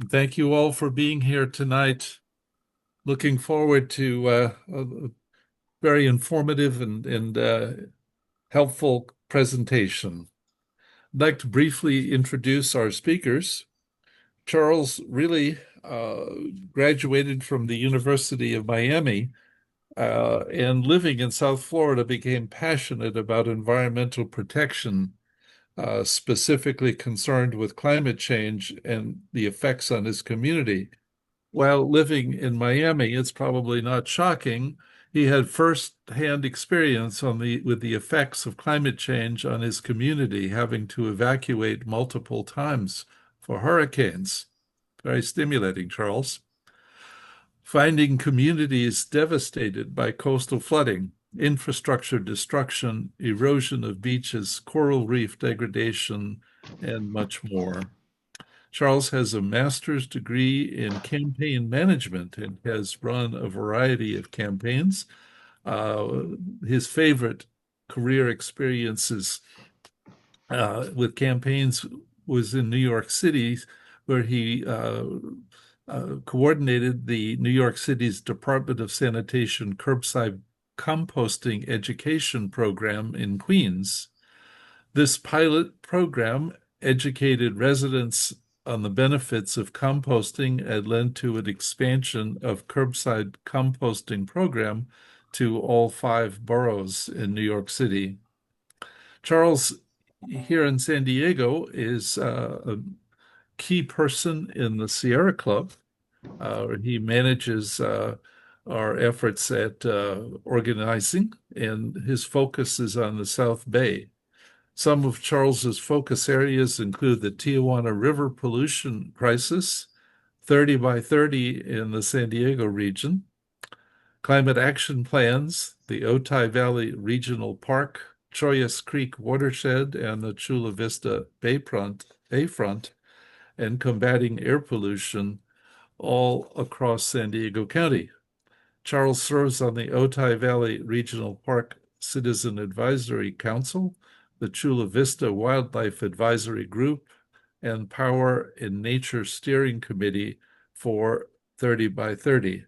Thank you all for being here tonight. Looking forward to a very informative and helpful presentation. I'd like to briefly introduce our speakers. Charles Rilli graduated from the University of Miami and living in South Florida became passionate about environmental protection, specifically concerned with climate change and the effects on his community. While living in Miami, it's probably not shocking. He had first-hand experience with the effects of climate change on his community, having to evacuate multiple times for hurricanes. Very stimulating, Charles. Finding communities devastated by coastal flooding, infrastructure destruction, erosion of beaches, coral reef degradation, and much more. Charles has a master's degree in campaign management and has run a variety of campaigns. Uh, his favorite career experiences with campaigns was in New York City, where he coordinated the New York City's Department of Sanitation curbside composting education program in Queens. This pilot program educated residents on the benefits of composting and led to an expansion of curbside composting program to all 5 boroughs in New York City. Charles, here in San Diego, is a key person in the Sierra Club. He manages our efforts at organizing, and his focus is on the South Bay. Some of Charles's focus areas include the Tijuana River pollution crisis, 30 by 30 in the San Diego region, climate action plans, the Otay Valley Regional Park, Choyas Creek watershed, and the Chula Vista Bayfront, and combating air pollution all across San Diego County. Charles serves on the Otay Valley Regional Park Citizen Advisory Council, the Chula Vista Wildlife Advisory Group, and Power in Nature Steering Committee for 30 by 30.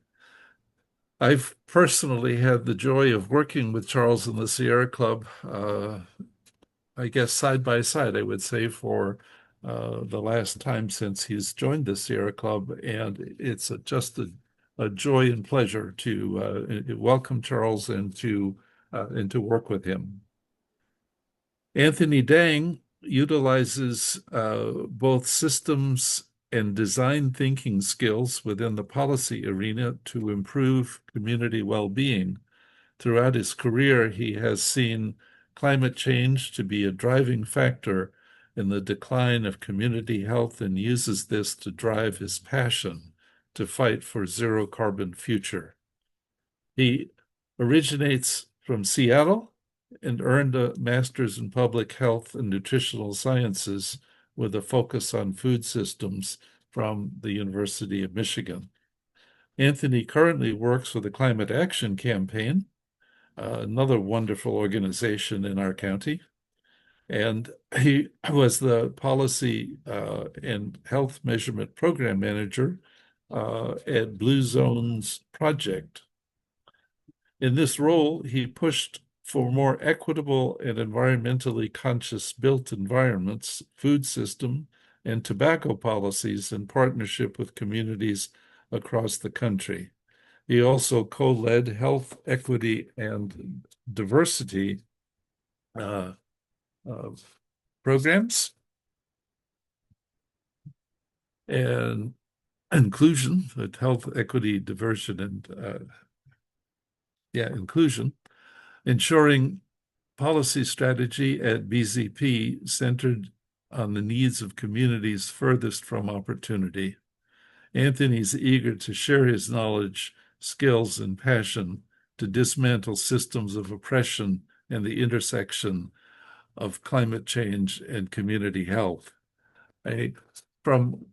I've personally had the joy of working with Charles in the Sierra Club, I guess side by side, I would say, for the last time since he's joined the Sierra Club, and it's just a joy and pleasure to welcome Charles and to work with him. Anthony Dang utilizes both systems and design thinking skills within the policy arena to improve community well-being. Throughout his career, he has seen climate change to be a driving factor in the decline of community health and uses this to drive his passion to fight for zero carbon future. He originates from Seattle and earned a master's in public health and nutritional sciences with a focus on food systems from the University of Michigan. Anthony currently works for the Climate Action Campaign, another wonderful organization in our county. And he was the policy and health measurement program manager at Blue Zones Project. In this role, he pushed for more equitable and environmentally conscious built environments, food system, and tobacco policies in partnership with communities across the country. He also co-led health, equity, and diversity uh, programs and inclusion, health, equity, diversion, and inclusion, ensuring policy strategy at BZP centered on the needs of communities furthest from opportunity. Anthony's eager to share his knowledge, skills, and passion to dismantle systems of oppression and the intersection of climate change and community health. From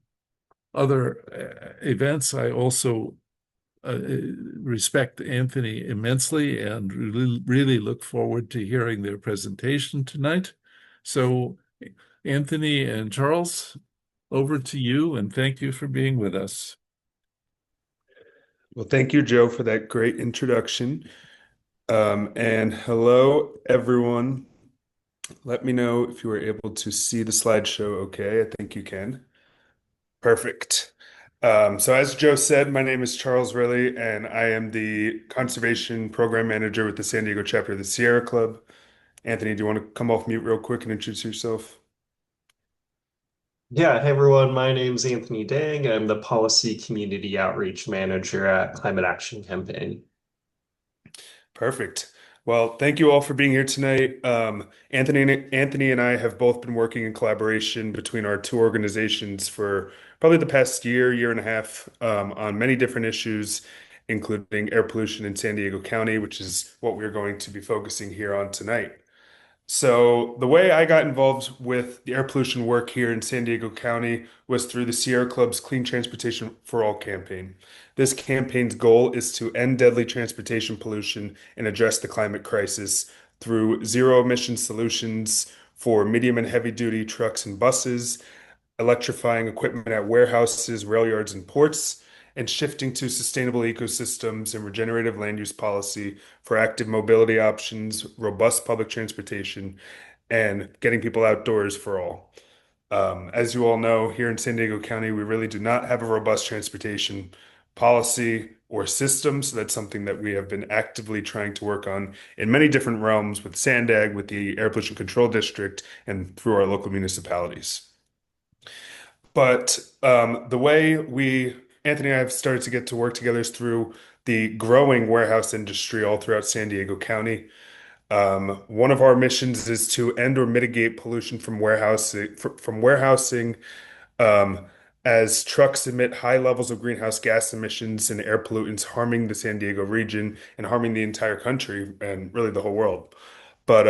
other events, I also respect Anthony immensely and really look forward to hearing their presentation tonight. So, Anthony and Charles, over to you, and thank you for being with us. Well, thank you, Joe, for that great introduction. And hello, everyone. Let me know if you were able to see the slideshow okay. I think you can. Perfect. So as Joe said, my name is Charles Rilli, and I am the Conservation Program Manager with the San Diego chapter of the Sierra Club. Anthony, do you want to come off mute real quick and introduce yourself? Yeah, hey everyone, my name's Anthony Dang. I'm the Policy Community Outreach Manager at Climate Action Campaign. Perfect. Well, thank you all for being here tonight. Anthony and I have both been working in collaboration between our two organizations for probably the past year and a half, on many different issues, including air pollution in San Diego County, which is what we're going to be focusing here on tonight. So, the way I got involved with the air pollution work here in San Diego County was through the Sierra Club's Clean Transportation for All campaign. This campaign's goal is to end deadly transportation pollution and address the climate crisis through zero emission solutions for medium and heavy duty trucks and buses, electrifying equipment at warehouses, rail yards, and ports, and shifting to sustainable ecosystems and regenerative land use policy for active mobility options, robust public transportation, and getting people outdoors for all. As you all know, here in San Diego County, we really do not have a robust transportation policy or system. So that's something that we have been actively trying to work on in many different realms with SANDAG, with the Air Pollution Control District, and through our local municipalities. But the way Anthony and I have started to get to work together is through the growing warehouse industry all throughout San Diego County. One of our missions is to end or mitigate pollution from warehousing, um, as trucks emit high levels of greenhouse gas emissions and air pollutants, harming the San Diego region and harming the entire country and really the whole world. But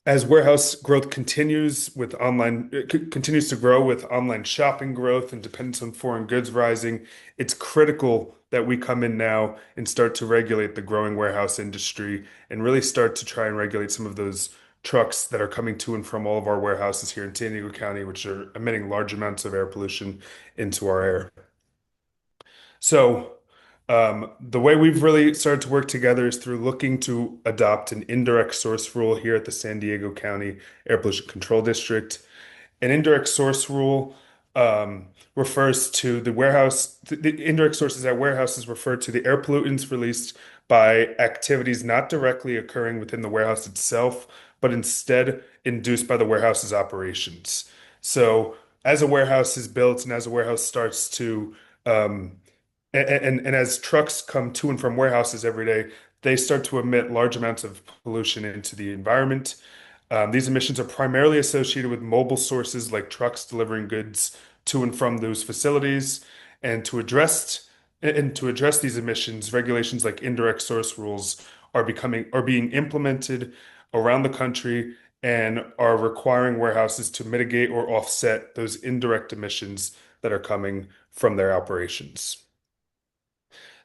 as warehouse growth continues to grow with online shopping growth and dependence on foreign goods rising, it's critical that we come in now and start to regulate the growing warehouse industry and really start to try and regulate some of those trucks that are coming to and from all of our warehouses here in San Diego County, which are emitting large amounts of air pollution into our air. So, the way we've really started to work together is through looking to adopt an indirect source rule here at the San Diego County Air Pollution Control District. An indirect source rule refers to the indirect sources at warehouses refer to the air pollutants released by activities not directly occurring within the warehouse itself, but instead induced by the warehouse's operations. So, as a warehouse is built and as a warehouse starts to um, and as trucks come to and from warehouses every day, they start to emit large amounts of pollution into the environment. These emissions are primarily associated with mobile sources like trucks delivering goods to and from those facilities. And to address these emissions, regulations like indirect source rules are being implemented around the country and are requiring warehouses to mitigate or offset those indirect emissions that are coming from their operations.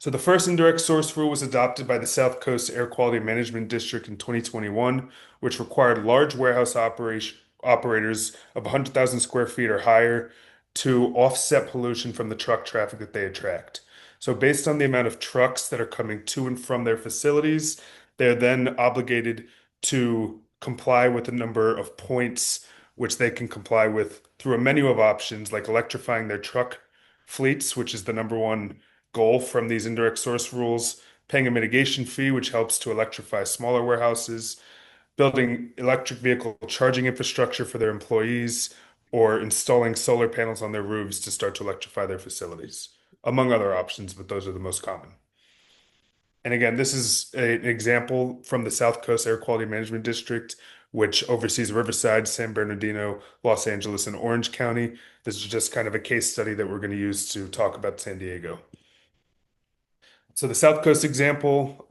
So the first indirect source rule was adopted by the South Coast Air Quality Management District in 2021, which required large operators of 100,000 square feet or higher to offset pollution from the truck traffic that they attract. So based on the amount of trucks that are coming to and from their facilities, they're then obligated to comply with a number of points, which they can comply with through a menu of options like electrifying their truck fleets, which is the number one goal from these indirect source rules, paying a mitigation fee, which helps to electrify smaller warehouses, building electric vehicle charging infrastructure for their employees, or installing solar panels on their roofs to start to electrify their facilities, among other options, but those are the most common. And again, this is an example from the South Coast Air Quality Management District, which oversees Riverside, San Bernardino, Los Angeles, and Orange County. This is just kind of a case study that we're going to use to talk about San Diego. So the South Coast example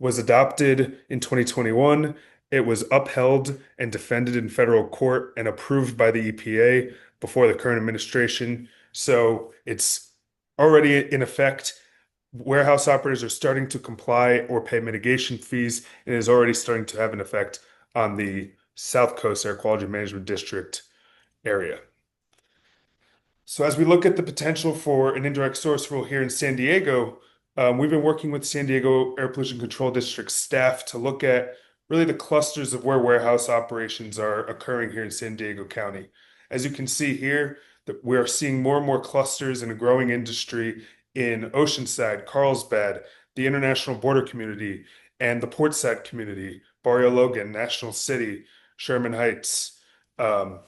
was adopted in 2021. It was upheld and defended in federal court and approved by the EPA before the current administration. So it's already in effect. Warehouse operators are starting to comply or pay mitigation fees, and it is already starting to have an effect on the South Coast Air Quality Management District area. So as we look at the potential for an indirect source rule here in San Diego, we've been working with San Diego Air Pollution Control District staff to look at really the clusters of where warehouse operations are occurring here in San Diego County. As you can see here, that we are seeing more and more clusters in a growing industry in Oceanside, Carlsbad, the International Border Community, and the Portside Community, Barrio Logan, National City, Sherman Heights. Um,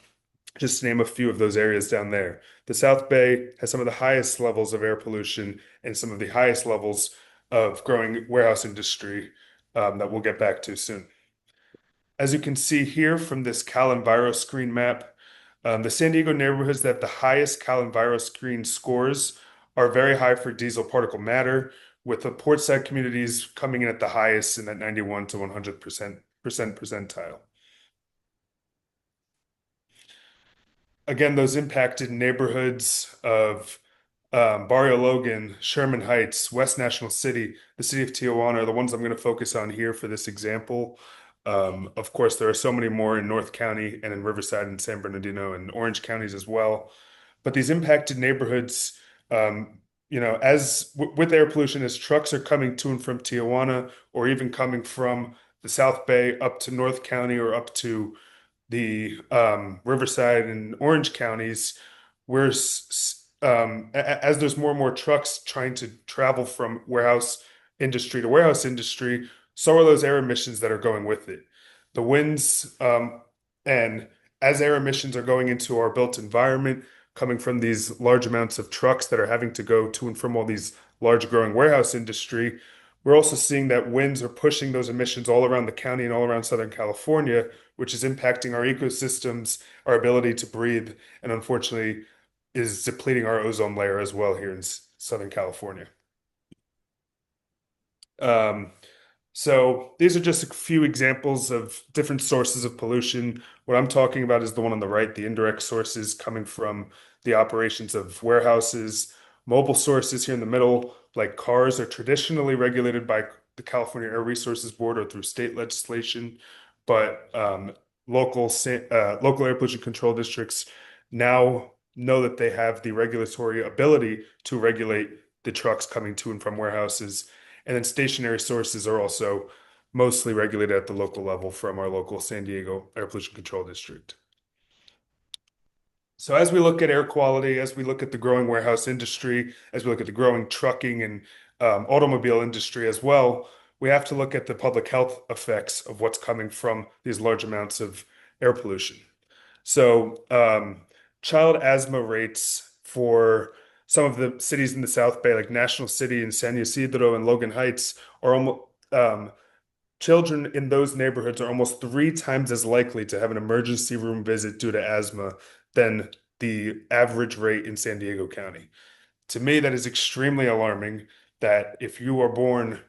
just to name a few of those areas down there. The South Bay has some of the highest levels of air pollution and some of the highest levels of growing warehouse industry that we'll get back to soon. As you can see here from this Cal Enviro screen map, the San Diego neighborhoods that have the highest Cal Enviro screen scores are very high for diesel particle matter, with the portside communities coming in at the highest in that 91 to 100% percentile. Again, those impacted neighborhoods of Barrio Logan, Sherman Heights, West National City, the city of Tijuana are the ones I'm going to focus on here for this example. Of course, there are so many more in North County and in Riverside and San Bernardino and Orange counties as well. But these impacted neighborhoods, with air pollution, as trucks are coming to and from Tijuana, or even coming from the South Bay up to North County or up to the Riverside and Orange counties, where as there's more and more trucks trying to travel from warehouse industry to warehouse industry, so are those air emissions that are going with it. The winds and as air emissions are going into our built environment, coming from these large amounts of trucks that are having to go to and from all these large growing warehouse industry, we're also seeing that winds are pushing those emissions all around the county and all around Southern California, which is impacting our ecosystems, our ability to breathe, and unfortunately is depleting our ozone layer as well here in Southern California. Um, so these are just a few examples of different sources of pollution. What I'm talking about is the one on the right, the indirect sources coming from the operations of warehouses. Mobile sources here in the middle, like cars, are traditionally regulated by the California Air Resources Board or through state legislation, but local air pollution control districts now know that they have the regulatory ability to regulate the trucks coming to and from warehouses. And then stationary sources are also mostly regulated at the local level from our local San Diego Air Pollution Control District. So as we look at air quality, as we look at the growing warehouse industry, as we look at the growing trucking and automobile industry as well, we have to look at the public health effects of what's coming from these large amounts of air pollution. So child asthma rates for some of the cities in the South Bay, like National City and San Ysidro and Logan Heights, are almost children in those neighborhoods are almost 3 times as likely to have an emergency room visit due to asthma than the average rate in San Diego County. To me, that is extremely alarming that if you are born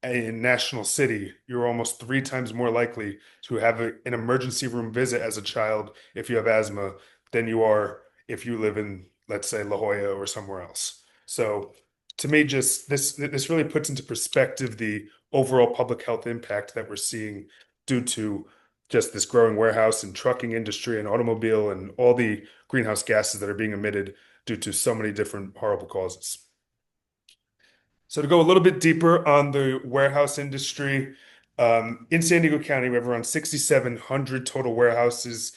in National City, you're almost 3 times more likely to have an emergency room visit as a child if you have asthma than you are if you live in, let's say, La Jolla or somewhere else. So to me, just this really puts into perspective the overall public health impact that we're seeing due to just this growing warehouse and trucking industry and automobile and all the greenhouse gases that are being emitted due to so many different horrible causes. So to go a little bit deeper on the warehouse industry, in San Diego County, we have around 6,700 total warehouses,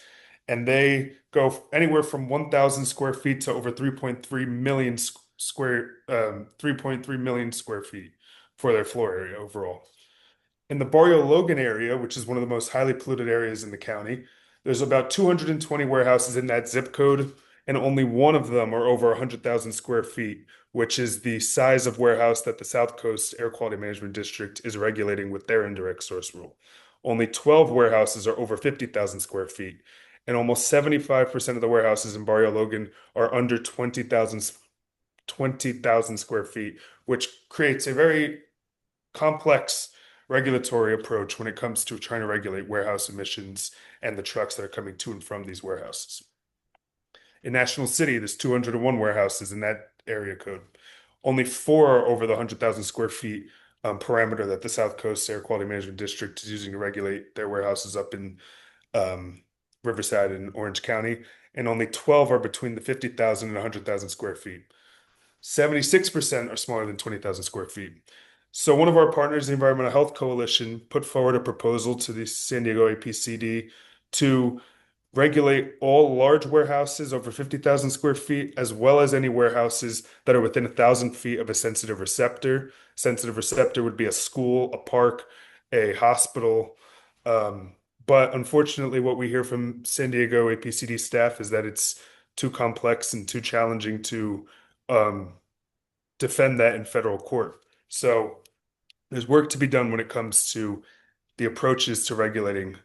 and they go anywhere from 1,000 square feet to over 3.3 million square feet for their floor area overall. In the Barrio Logan area, which is one of the most highly polluted areas in the county, there's about 220 warehouses in that zip code, and only one of them are over 100,000 square feet, which is the size of warehouse that the South Coast Air Quality Management District is regulating with their indirect source rule. Only 12 warehouses are over 50,000 square feet, and almost 75% of the warehouses in Barrio Logan are under 20,000 square feet, which creates a very complex regulatory approach when it comes to trying to regulate warehouse emissions and the trucks that are coming to and from these warehouses. In National City, there's 201 warehouses in that area code. Only 4 are over the 100,000 square feet parameter that the South Coast Air Quality Management District is using to regulate their warehouses up in Riverside and Orange County. and only 12 are between the 50,000 and 100,000 square feet. 76% are smaller than 20,000 square feet. So one of our partners, the Environmental Health Coalition, put forward a proposal to the San Diego APCD to regulate all large warehouses over 50,000 square feet, as well as any warehouses that are within 1,000 feet of a sensitive receptor. Sensitive receptor would be a school, a park, a hospital. Um, but unfortunately, what we hear from San Diego APCD staff is that it's too complex and too challenging to um, defend that in federal court. So there's work to be done when it comes to the approaches to regulating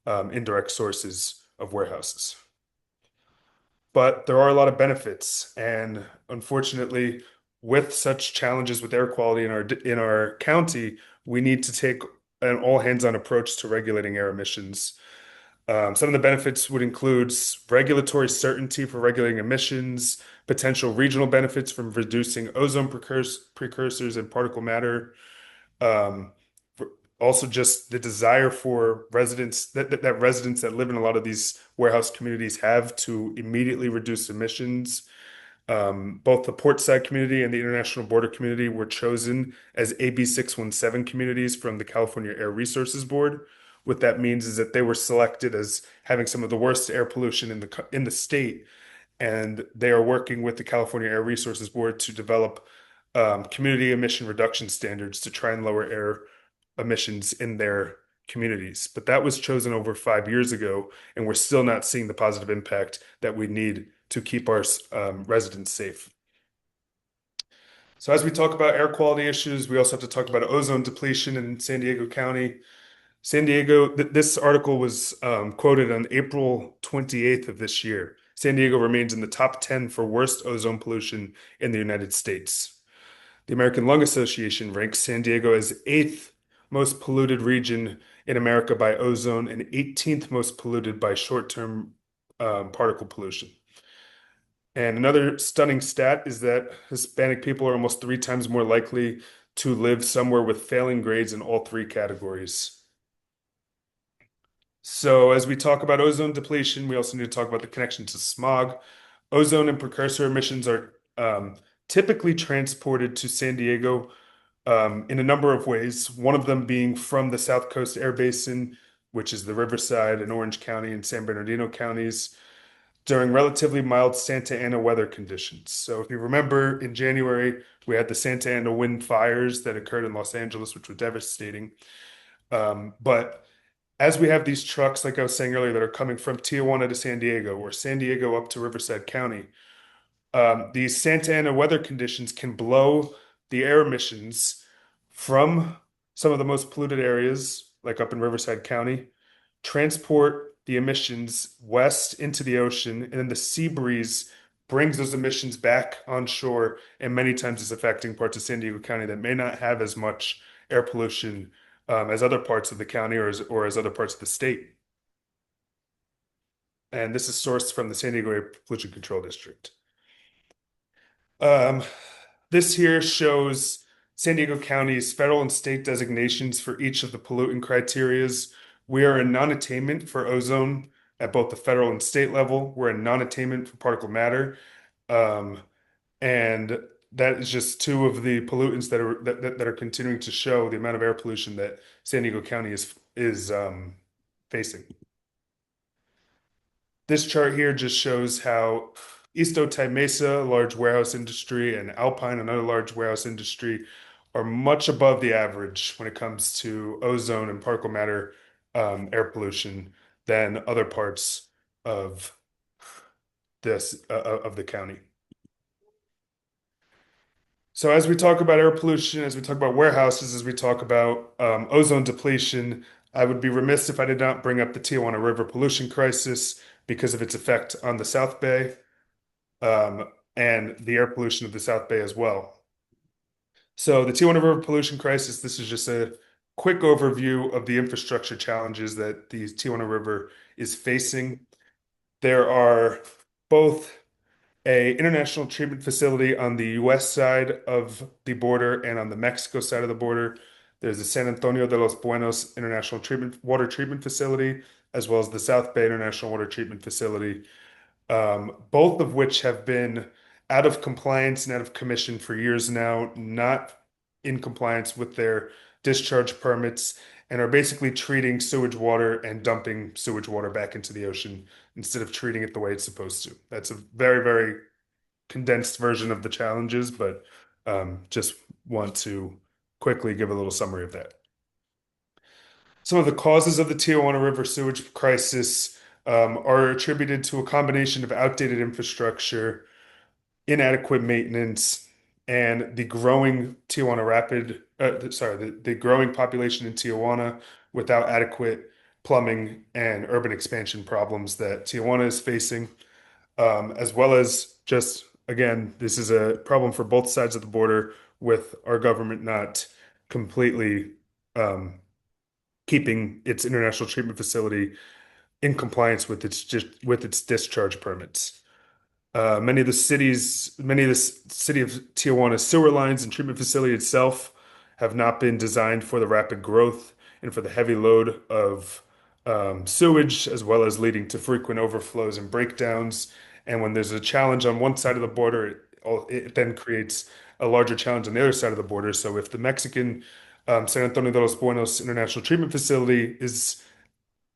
indirect sources of warehouses. But there are a lot of benefits, and unfortunately, with such challenges with air quality in our county, we need to take an all hands-on approach to regulating air emissions. Some of the benefits would include regulatory certainty for regulating emissions, potential regional benefits from reducing ozone precursors and particle matter, um, also just the desire for residents that residents that live in a lot of these warehouse communities have to immediately reduce emissions. Both the Portside community and the International Border community were chosen as AB 617 communities from the California Air Resources Board. What that means is that they were selected as having some of the worst air pollution in the state, and they are working with the California Air Resources Board to develop community emission reduction standards to try and lower air emissions in their communities. But that was chosen over 5 years ago, and we're still not seeing the positive impact that we need to keep our residents safe. So as we talk about air quality issues, we also have to talk about ozone depletion in San Diego County. San Diego, this article was quoted on April 28th of this year. San Diego remains in the top 10 for worst ozone pollution in the United States. The American Lung Association ranks San Diego as eighth most polluted region in America by ozone and 18th most polluted by short-term particle pollution. And another stunning stat is that Hispanic people are almost 3 times more likely to live somewhere with failing grades in all 3 categories. So as we talk about ozone depletion, we also need to talk about the connection to smog. Ozone and precursor emissions are typically transported to San Diego in a number of ways, one of them being from the South Coast Air Basin, which is the Riverside and Orange County and San Bernardino counties, during relatively mild Santa Ana weather conditions. So if you remember, in January, we had the Santa Ana wind fires that occurred in Los Angeles, which were devastating. But as we have these trucks, like I was saying earlier, that are coming from Tijuana to San Diego or San Diego up to Riverside County, these Santa Ana weather conditions can blow the air emissions from some of the most polluted areas, like up in Riverside County, transport the emissions west into the ocean, and then the sea breeze brings those emissions back onshore, and many times is affecting parts of San Diego County that may not have as much air pollution as other parts of the county or as other parts of the state. And this is sourced from the San Diego Air Pollution Control District. Um, this here shows San Diego County's federal and state designations for each of the pollutant criterias. We are in non-attainment for ozone at both the federal and state level. We're in non-attainment for particle matter. And that is just two of the pollutants that are continuing to show the amount of air pollution that San Diego County is facing. This chart here just shows how East Otay Mesa, large warehouse industry, and Alpine, another large warehouse industry, are much above the average when it comes to ozone and particle matter air pollution than other parts of the county. So as we talk about air pollution, as we talk about warehouses, as we talk about ozone depletion, I would be remiss if I did not bring up the Tijuana River pollution crisis because of its effect on the South Bay and the air pollution of the South Bay as well. So the Tijuana River pollution crisis, this is just a quick overview of the infrastructure challenges that the Tijuana River is facing. There are both a international treatment facility on the US side of the border and on the Mexico side of the border. There's the San Antonio de los Buenos International Water Treatment Facility, as well as the South Bay International Water Treatment Facility. both of which have been out of compliance and out of commission for years now, not in compliance with their discharge permits, and are basically treating sewage water and dumping sewage water back into the ocean instead of treating it the way it's supposed to. That's a very, very condensed version of the challenges, but just want to quickly give a little summary of that. Some of the causes of the Tijuana River sewage crisis are attributed to a combination of outdated infrastructure, inadequate maintenance, and the growing the growing population in Tijuana without adequate plumbing and urban expansion problems that Tijuana is facing, as well as just, again, this is a problem for both sides of the border with our government not completely keeping its international treatment facility in compliance with its discharge permits. Many of the city of Tijuana sewer lines and treatment facility itself have not been designed for the rapid growth and for the heavy load of sewage, as well as leading to frequent overflows and breakdowns. And when there's a challenge on one side of the border, it then creates a larger challenge on the other side of the border. So if the Mexican San Antonio de los Buenos International Treatment Facility is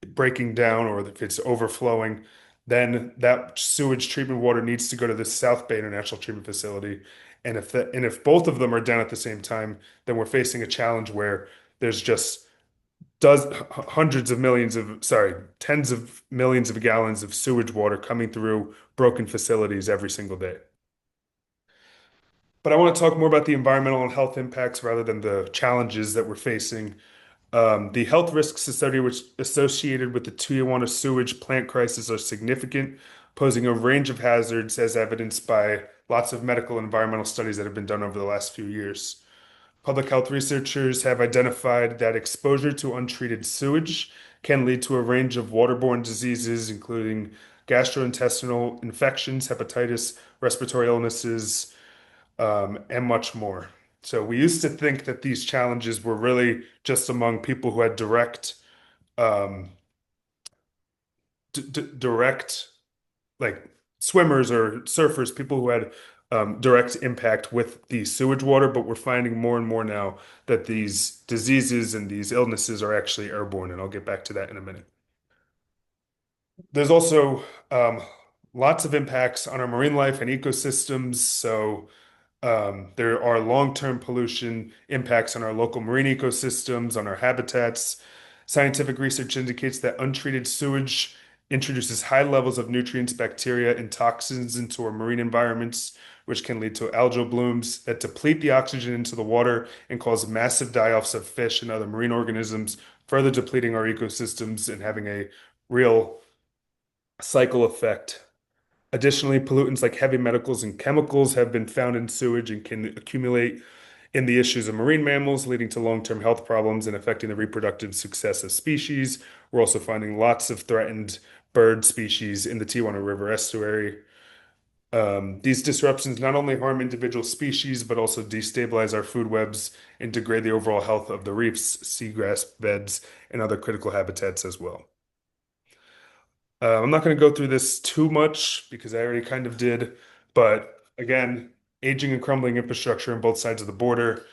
breaking down or if it's overflowing, then that sewage treatment water needs to go to the South Bay International Treatment Facility. And if both of them are down at the same time, then we're facing a challenge where there's just tens of millions of gallons of sewage water coming through broken facilities every single day. But I want to talk more about the environmental and health impacts rather than the challenges that we're facing. The health risks associated with the Tijuana sewage plant crisis are significant, posing a range of hazards as evidenced by lots of medical and environmental studies that have been done over the last few years. Public health researchers have identified that exposure to untreated sewage can lead to a range of waterborne diseases, including gastrointestinal infections, hepatitis, respiratory illnesses, and much more. So we used to think that these challenges were really just among people who had um, direct, like swimmers or surfers, people who had direct impact with the sewage water, but we're finding more and more now that these diseases and these illnesses are actually airborne, and I'll get back to that in a minute. There's also lots of impacts on our marine life and ecosystems. So there are long-term pollution impacts on our local marine ecosystems, on our habitats. Scientific research indicates that untreated sewage introduces high levels of nutrients, bacteria, and toxins into our marine environments, which can lead to algal blooms that deplete the oxygen into the water and cause massive die-offs of fish and other marine organisms, further depleting our ecosystems and having a real cycle effect. Additionally, pollutants like heavy metals and chemicals have been found in sewage and can accumulate in the issues of marine mammals, leading to long-term health problems and affecting the reproductive success of species. We're also finding lots of threatened bird species in the Tijuana River estuary. These disruptions not only harm individual species, but also destabilize our food webs and degrade the overall health of the reefs, seagrass beds, and other critical habitats as well. I'm not going to go through this too much because I already kind of did, but again, aging and crumbling infrastructure on both sides of the border.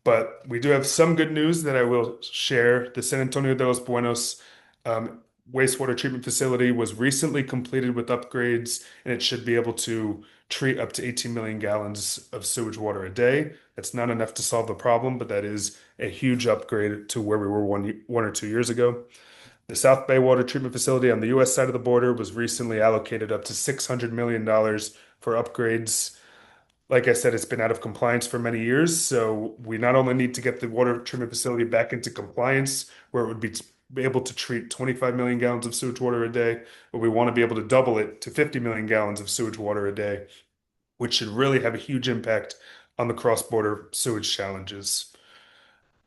But we do have some good news that I will share. The San Antonio de los Buenos um, wastewater treatment facility was recently completed with upgrades, and it should be able to treat up to 18 million gallons of sewage water a day. That's not enough to solve the problem, but that is a huge upgrade to where we were one or 2 years ago. The South Bay Water Treatment Facility on the U.S. side of the border was recently allocated up to $600 million for upgrades. Like I said, it's been out of compliance for many years, so we not only need to get the water treatment facility back into compliance, where it would be able to treat 25 million gallons of sewage water a day, but we want to be able to double it to 50 million gallons of sewage water a day, which should really have a huge impact on the cross-border sewage challenges.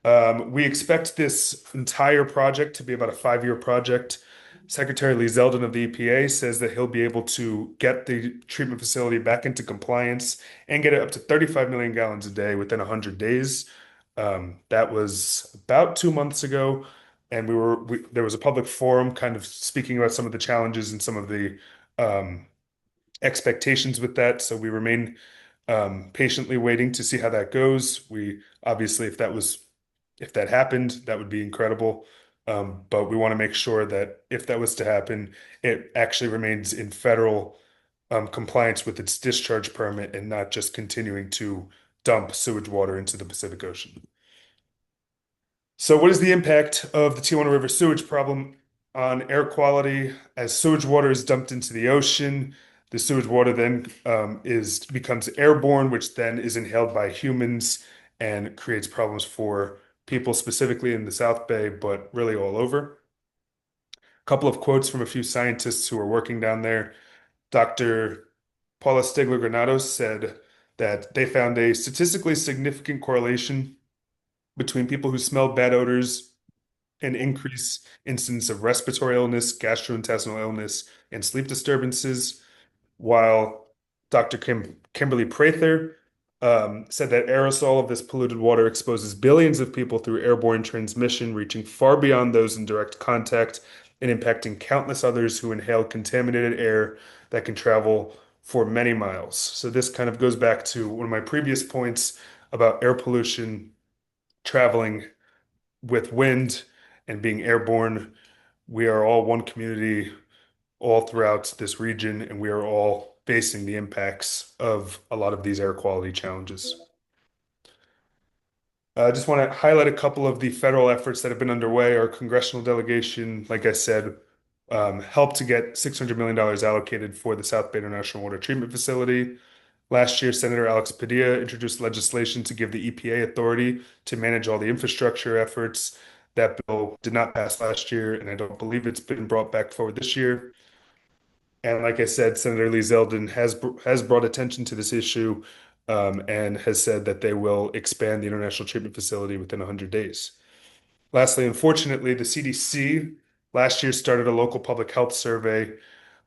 We expect this entire project to be about a 5-year project. Secretary Lee Zeldin of the EPA says that he'll be able to get the treatment facility back into compliance and get it up to 35 million gallons a day within 100 days. That was about 2 months ago, and there was a public forum kind of speaking about some of the challenges and some of the expectations with that. So we remain patiently waiting to see how that goes. We obviously, if that happened, that would be incredible. But we want to make sure that if that was to happen, it actually remains in federal compliance with its discharge permit and not just continuing to dump sewage water into the Pacific Ocean. So, what is the impact of the Tijuana River sewage problem on air quality? As sewage water is dumped into the ocean, the sewage water then becomes airborne, which then is inhaled by humans and creates problems for people specifically in the South Bay, but really all over. A couple of quotes from a few scientists who are working down there. Dr. Paula Stigler Granados said that they found a statistically significant correlation between people who smell bad odors and increased incidence of respiratory illness, gastrointestinal illness, and sleep disturbances, while Dr. Kimberly Prather said that aerosol of this polluted water exposes billions of people through airborne transmission, reaching far beyond those in direct contact and impacting countless others who inhale contaminated air that can travel for many miles. So this kind of goes back to one of my previous points about air pollution traveling with wind and being airborne. We are all one community all throughout this region, and we are all facing the impacts of a lot of these air quality challenges. I just want to highlight a couple of the federal efforts that have been underway. Our congressional delegation, like I said, helped to get $600 million allocated for the South Bay International Water Treatment Facility. Last year, Senator Alex Padilla introduced legislation to give the EPA authority to manage all the infrastructure efforts. That bill did not pass last year, and I don't believe it's been brought back forward this year. And like I said, Senator Lee Zeldin has brought attention to this issue, and has said that they will expand the International Treatment Facility within 100 days. Lastly, unfortunately, the CDC last year started a local public health survey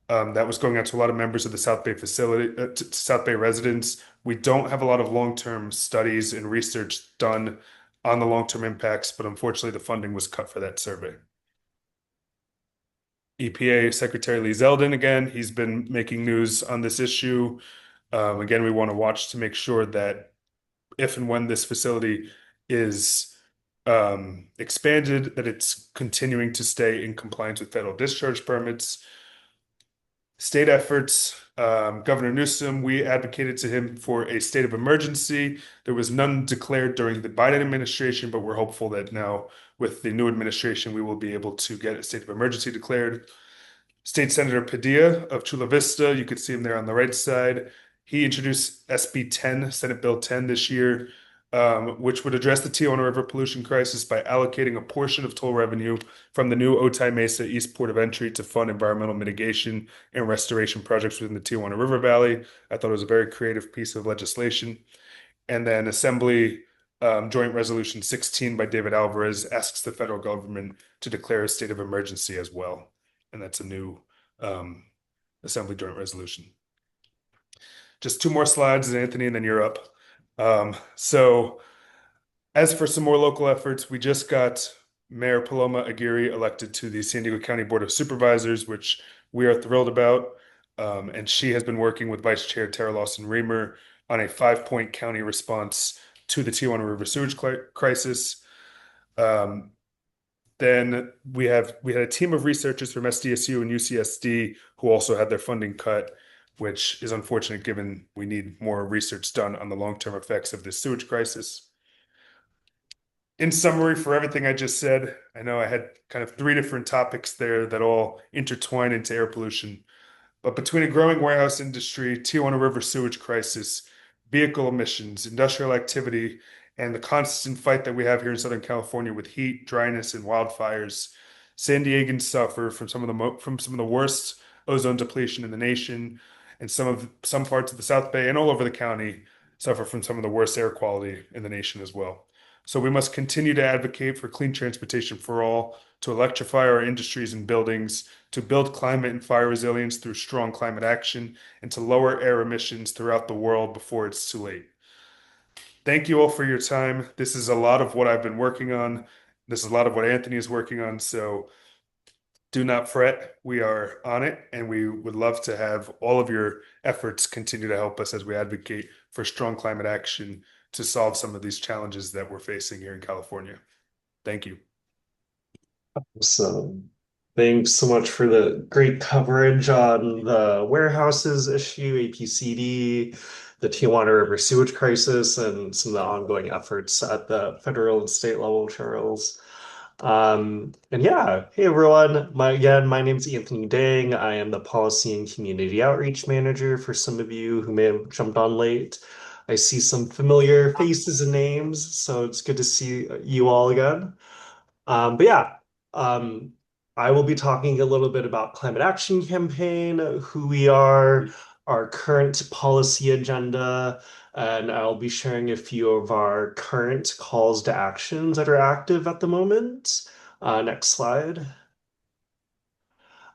that was going out to a lot of members of the South Bay facility, to South Bay residents. We don't have a lot of long-term studies and research done on the long-term impacts, but unfortunately, the funding was cut for that survey. EPA Secretary Lee Zeldin, again, he's been making news on this issue. Again, we want to watch to make sure that if and when this facility is expanded, that it's continuing to stay in compliance with federal discharge permits. State efforts, Governor Newsom, we advocated to him for a state of emergency. There was none declared during the Biden administration, but we're hopeful that now with the new administration, we will be able to get a state of emergency declared. State Senator Padilla of Chula Vista, you could see him there on the right side. He introduced SB 10, Senate Bill 10 this year, which would address the Tijuana River pollution crisis by allocating a portion of toll revenue from the new Otay Mesa East Port of Entry to fund environmental mitigation and restoration projects within the Tijuana River Valley. I thought it was a very creative piece of legislation. And then Assembly Joint Resolution 16 by David Alvarez asks the federal government to declare a state of emergency as well. And that's a new Assembly Joint Resolution. Just two more slides, Anthony, and then you're up. So as for some more local efforts, we just got Mayor Paloma Aguirre elected to the San Diego County Board of Supervisors, which we are thrilled about. And she has been working with Vice Chair Tara Lawson-Remer on a 5-point county response to the Tijuana River sewage crisis. Then we had a team of researchers from SDSU and UCSD who also had their funding cut, which is unfortunate given we need more research done on the long-term effects of this sewage crisis. In summary, for everything I just said, I know I had kind of 3 different topics there that all intertwine into air pollution. But between a growing warehouse industry, Tijuana River sewage crisis, vehicle emissions, industrial activity, and the constant fight that we have here in Southern California with heat, dryness, and wildfires, San Diegans suffer from some of the worst ozone depletion in the nation, and some parts of the South Bay and all over the county suffer from some of the worst air quality in the nation as well. So we must continue to advocate for clean transportation for all, to electrify our industries and buildings, to build climate and fire resilience through strong climate action, and to lower air emissions throughout the world before it's too late. Thank you all for your time. This is a lot of what I've been working on. This is a lot of what Anthony is working on. So Do not fret. We are on it, and we would love to have all of your efforts continue to help us as we advocate for strong climate action to solve some of these challenges that we're facing here in California. Thank you. So, thanks so much for the great coverage on the warehouses issue, APCD, the Tijuana River sewage crisis, and some of the ongoing efforts at the federal and state level, Charles. And yeah, hey everyone. My name is Anthony Dang. I am the Policy and Community Outreach Manager for some of you who may have jumped on late. I see some familiar faces and names, so it's good to see you all again. But yeah, um, I will be talking a little bit about Climate Action Campaign, who we are, our current policy agenda, and I'll be sharing a few of our current calls to actions that are active at the moment. Next slide.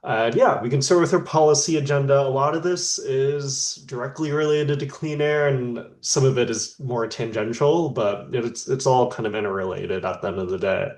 Yeah, we can start with our policy agenda. A lot of this is directly related to clean air, and some of it is more tangential, but it's all kind of interrelated at the end of the day.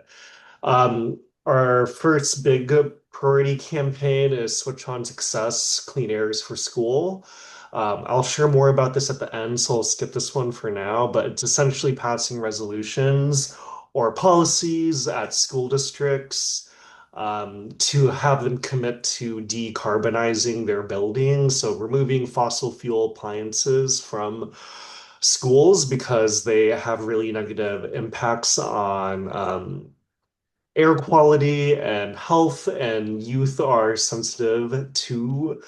Our first big priority campaign is Switch on Success, Clean Airs for School. I'll share more about this at the end, so I'll skip this one for now, but it's essentially passing resolutions or policies at school districts to have them commit to decarbonizing their buildings, so removing fossil fuel appliances from schools because they have really negative impacts on air quality and health, and youth are sensitive to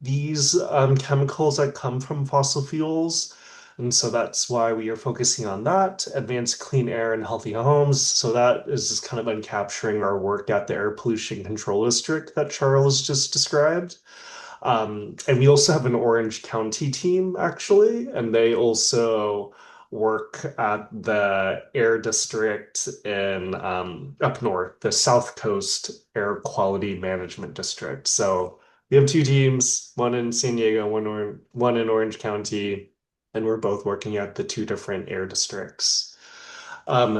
these chemicals that come from fossil fuels. And so that's why we are focusing on that, advanced clean air and healthy homes. So that is just kind of uncapturing our work at the Air Pollution Control District that Charles just described. And we also have an Orange County team, actually, and they also work at the air district in up north, the South Coast Air Quality Management District. So we have two teams, one in San Diego, one in Orange County, and we're both working at the two different air districts.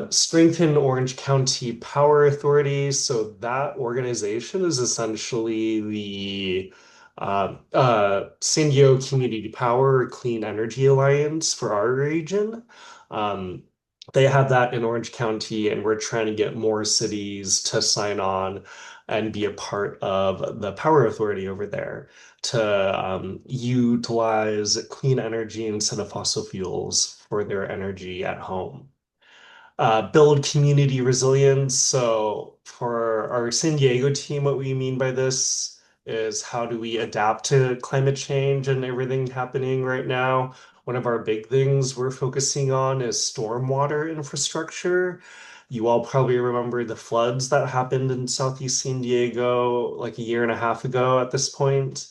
Strengthen Orange County Power Authority. So that organization is essentially the San Diego Community Power Clean Energy Alliance for our region. Um, they have that in Orange County, and we're trying to get more cities to sign on and be a part of the power authority over there to utilize clean energy instead of fossil fuels for their energy at home. Build community resilience. So for our San Diego team, what we mean by this is how do we adapt to climate change and everything happening right now? One of our big things we're focusing on is stormwater infrastructure. You all probably remember the floods that happened in Southeast San Diego like a year and a half ago at this point,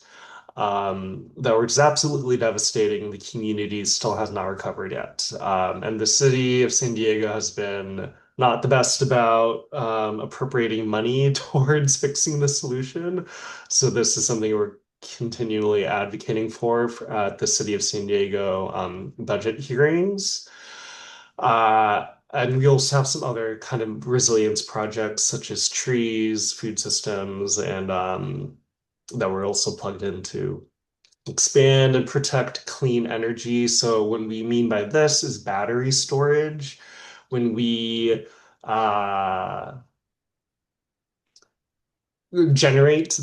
that were just absolutely devastating. The community still has not recovered yet. And the city of San Diego has been not the best about appropriating money towards fixing the solution. So this is something we're continually advocating for at the city of San Diego budget hearings. And we also have some other kind of resilience projects such as trees, food systems, and that we're also plugged into. Expand and protect clean energy. So what we mean by this is battery storage. When we generate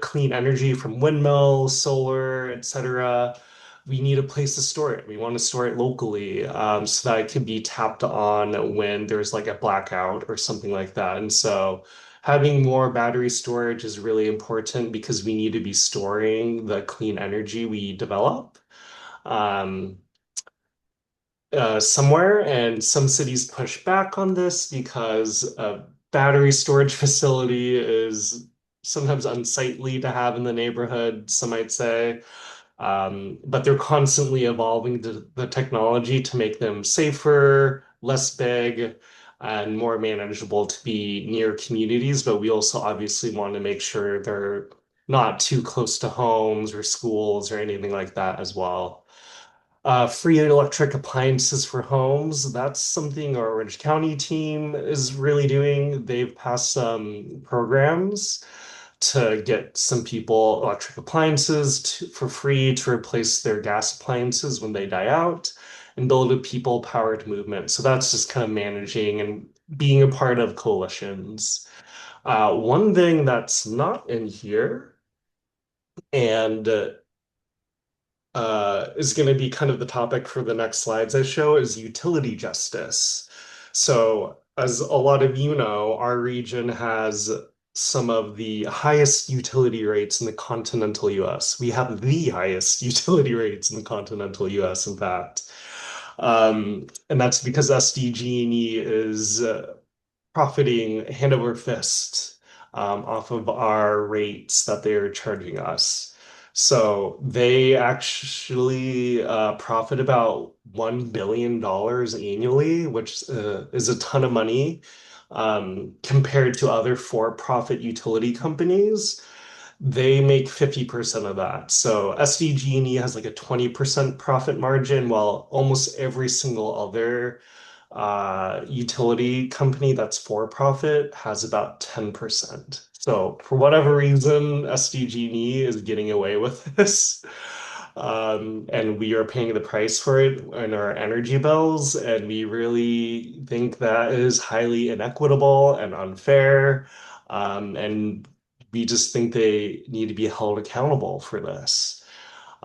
clean energy from windmills, solar, etc., we need a place to store it. We want to store it locally so that it can be tapped on when there's like a blackout or something like that. And so having more battery storage is really important because we need to be storing the clean energy we develop. Um, Somewhere, and some cities push back on this because a battery storage facility is sometimes unsightly to have in the neighborhood, some might say. But they're constantly evolving the technology to make them safer, less big, and more manageable to be near communities. But we also obviously want to make sure they're not too close to homes or schools or anything like that as well. Free electric appliances for homes. That's something our Orange County team is really doing. They've passed some programs to get some people electric appliances for free to replace their gas appliances when they die out, and build a people-powered movement. So that's just kind of managing and being a part of coalitions. One thing that's not in here and is going to be kind of the topic for the next slides I show is utility justice. So, as a lot of you know, our region has some of the highest utility rates in the continental US. We have the highest utility rates in the continental US, in fact. And that's because SDG&E is profiting hand over fist off of our rates that they are charging us. So they actually profit about $1 billion annually, which is a ton of money compared to other for-profit utility companies. They make 50% of that. So SDG&E has like a 20% profit margin, while almost every single other utility company that's for profit has about 10%. So for whatever reason, SDG&E is getting away with this. And we are paying the price for it in our energy bills. And we really think that is highly inequitable and unfair. And we just think they need to be held accountable for this.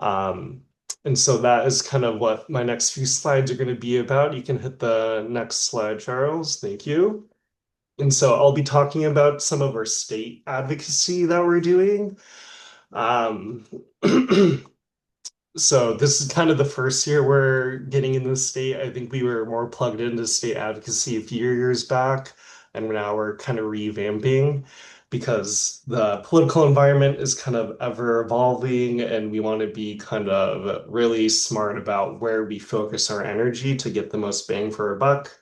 Um, and so that is kind of what my next few slides are going to be about. You can hit the next slide, Charles. Thank you. And so I'll be talking about some of our state advocacy that we're doing. Um, So this is kind of the first year we're getting in the state. I think we were more plugged into state advocacy a few years back, and now we're kind of revamping because the political environment is kind of ever evolving, and we want to be kind of really smart about where we focus our energy to get the most bang for our buck.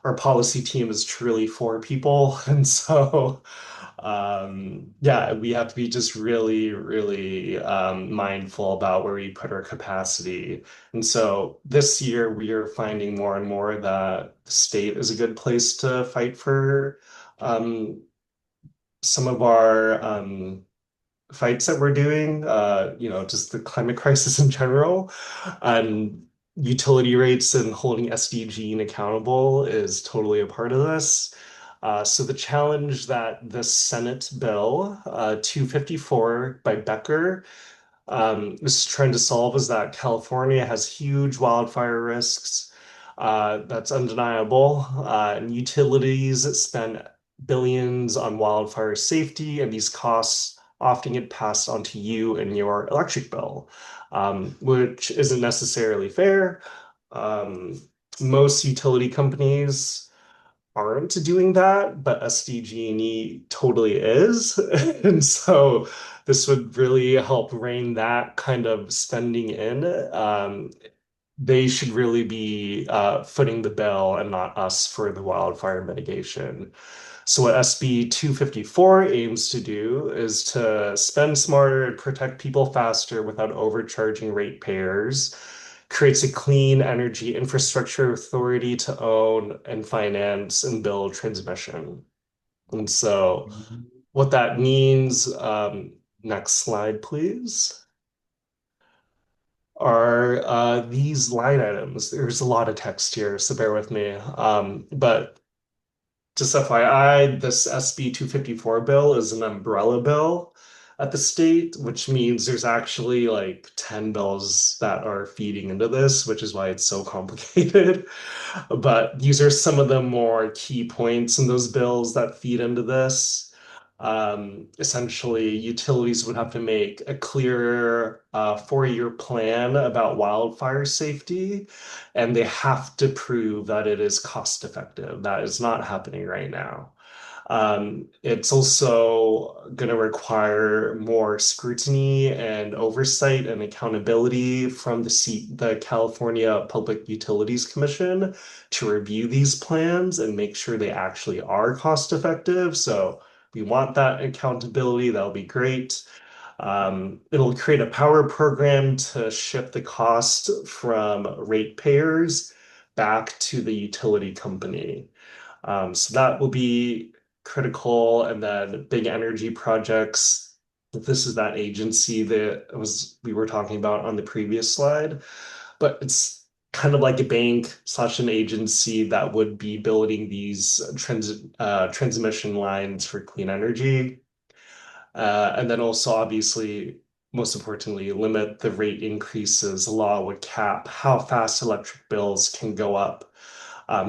Our policy team is truly for people, and so yeah, we have to be just really, really mindful about where we put our capacity. And so this year we are finding more and more that the state is a good place to fight for um, some of our fights that we're doing, just the climate crisis in general. And utility rates and holding SDG accountable is totally a part of this. So the challenge that the Senate bill 254 by Becker is trying to solve is that California has huge wildfire risks. That's undeniable. And utilities spend billions on wildfire safety, and these costs often get passed on to you in your electric bill, which isn't necessarily fair. Um, Most utility companies aren't doing that, but SDG&E totally is. And so this would really help rein that kind of spending in. They should really be footing the bill and not us for the wildfire mitigation. So what SB 254 aims to do is to spend smarter and protect people faster without overcharging ratepayers, creates a clean energy infrastructure authority to own and finance and build transmission. And so what that means, next slide, please, are these line items. There's a lot of text here, so bear with me. But just FYI, this SB 254 bill is an umbrella bill at the state, which means there's actually like 10 bills that are feeding into this, which is why it's so complicated. But these are some of the more key points in those bills that feed into this. Essentially, utilities would have to make a clear 4-year plan about wildfire safety, and they have to prove that it is cost effective. That is not happening right now. It's also going to require more scrutiny and oversight and accountability from the California Public Utilities Commission to review these plans and make sure they actually are cost effective. So we want that accountability. That'll be great. It'll create a power program to shift the cost from ratepayers back to the utility company. So that will be critical. And then big energy projects. This is that agency that was we were talking about on the previous slide, but it's kind of like a bank slash an agency that would be building these transmission lines for clean energy. And then also, obviously, most importantly, limit the rate increases. The law would cap how fast electric bills can go up,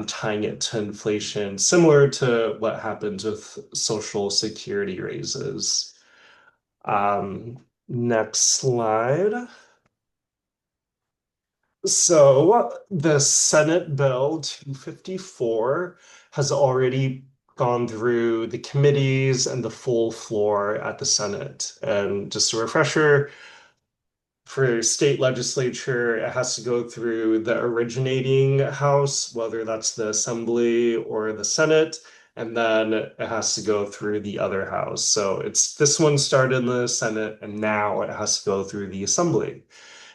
tying it to inflation, similar to what happens with Social Security raises. Next slide. So the Senate Bill 254 has already gone through the committees and the full floor at the Senate. And just a refresher, for state legislature, it has to go through the originating house, whether that's the Assembly or the Senate, and then it has to go through the other house. So it's this one started in the Senate, and now it has to go through the Assembly.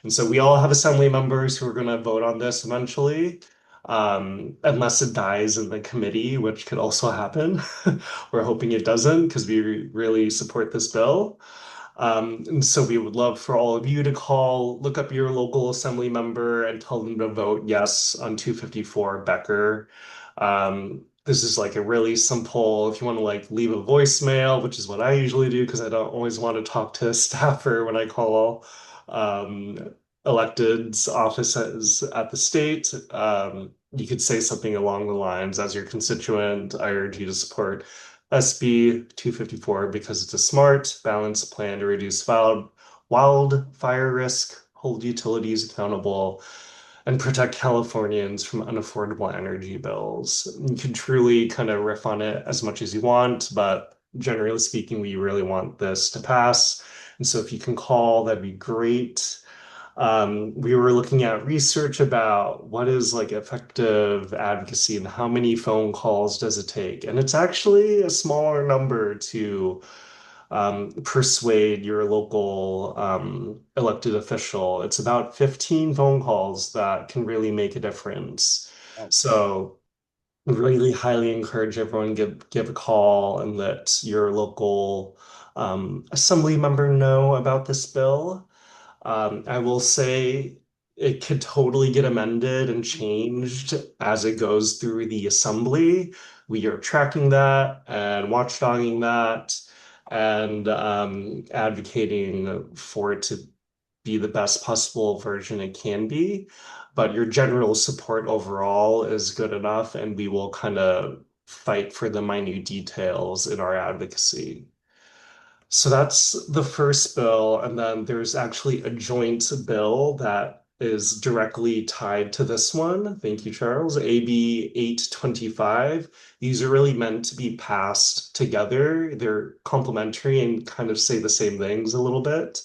And so we all have assembly members who are going to vote on this eventually, unless it dies in the committee, which could also happen. We're hoping it doesn't because we really support this bill. And so we would love for all of you to call, look up your local assembly member and tell them to vote yes on 254 Becker. This is like a really simple, if you want to like leave a voicemail, which is what I usually do because I don't always want to talk to a staffer when I call electeds offices at the state. You could say something along the lines, as your constituent, I urge you to support SB 254 because it's a smart, balanced plan to reduce wildfire risk, hold utilities accountable, and protect Californians from unaffordable energy bills. You can truly kind of riff on it as much as you want, but generally speaking, we really want this to pass. And so if you can call, that'd be great. We were looking at research about what is like effective advocacy and how many phone calls does it take. And it's actually a smaller number to persuade your local elected official. It's about 15 phone calls that can really make a difference. So really highly encourage everyone give a call and let your local assembly member know about this bill. I will say it could totally get amended and changed as it goes through the assembly. We are tracking that and watchdogging that and advocating for it to be the best possible version it can be. But your general support overall is good enough, and we will kind of fight for the minute details in our advocacy. So that's the first bill, and then there's actually a joint bill that is directly tied to this one. Thank you, Charles. AB 825. These are really meant to be passed together. They're complementary and kind of say the same things a little bit.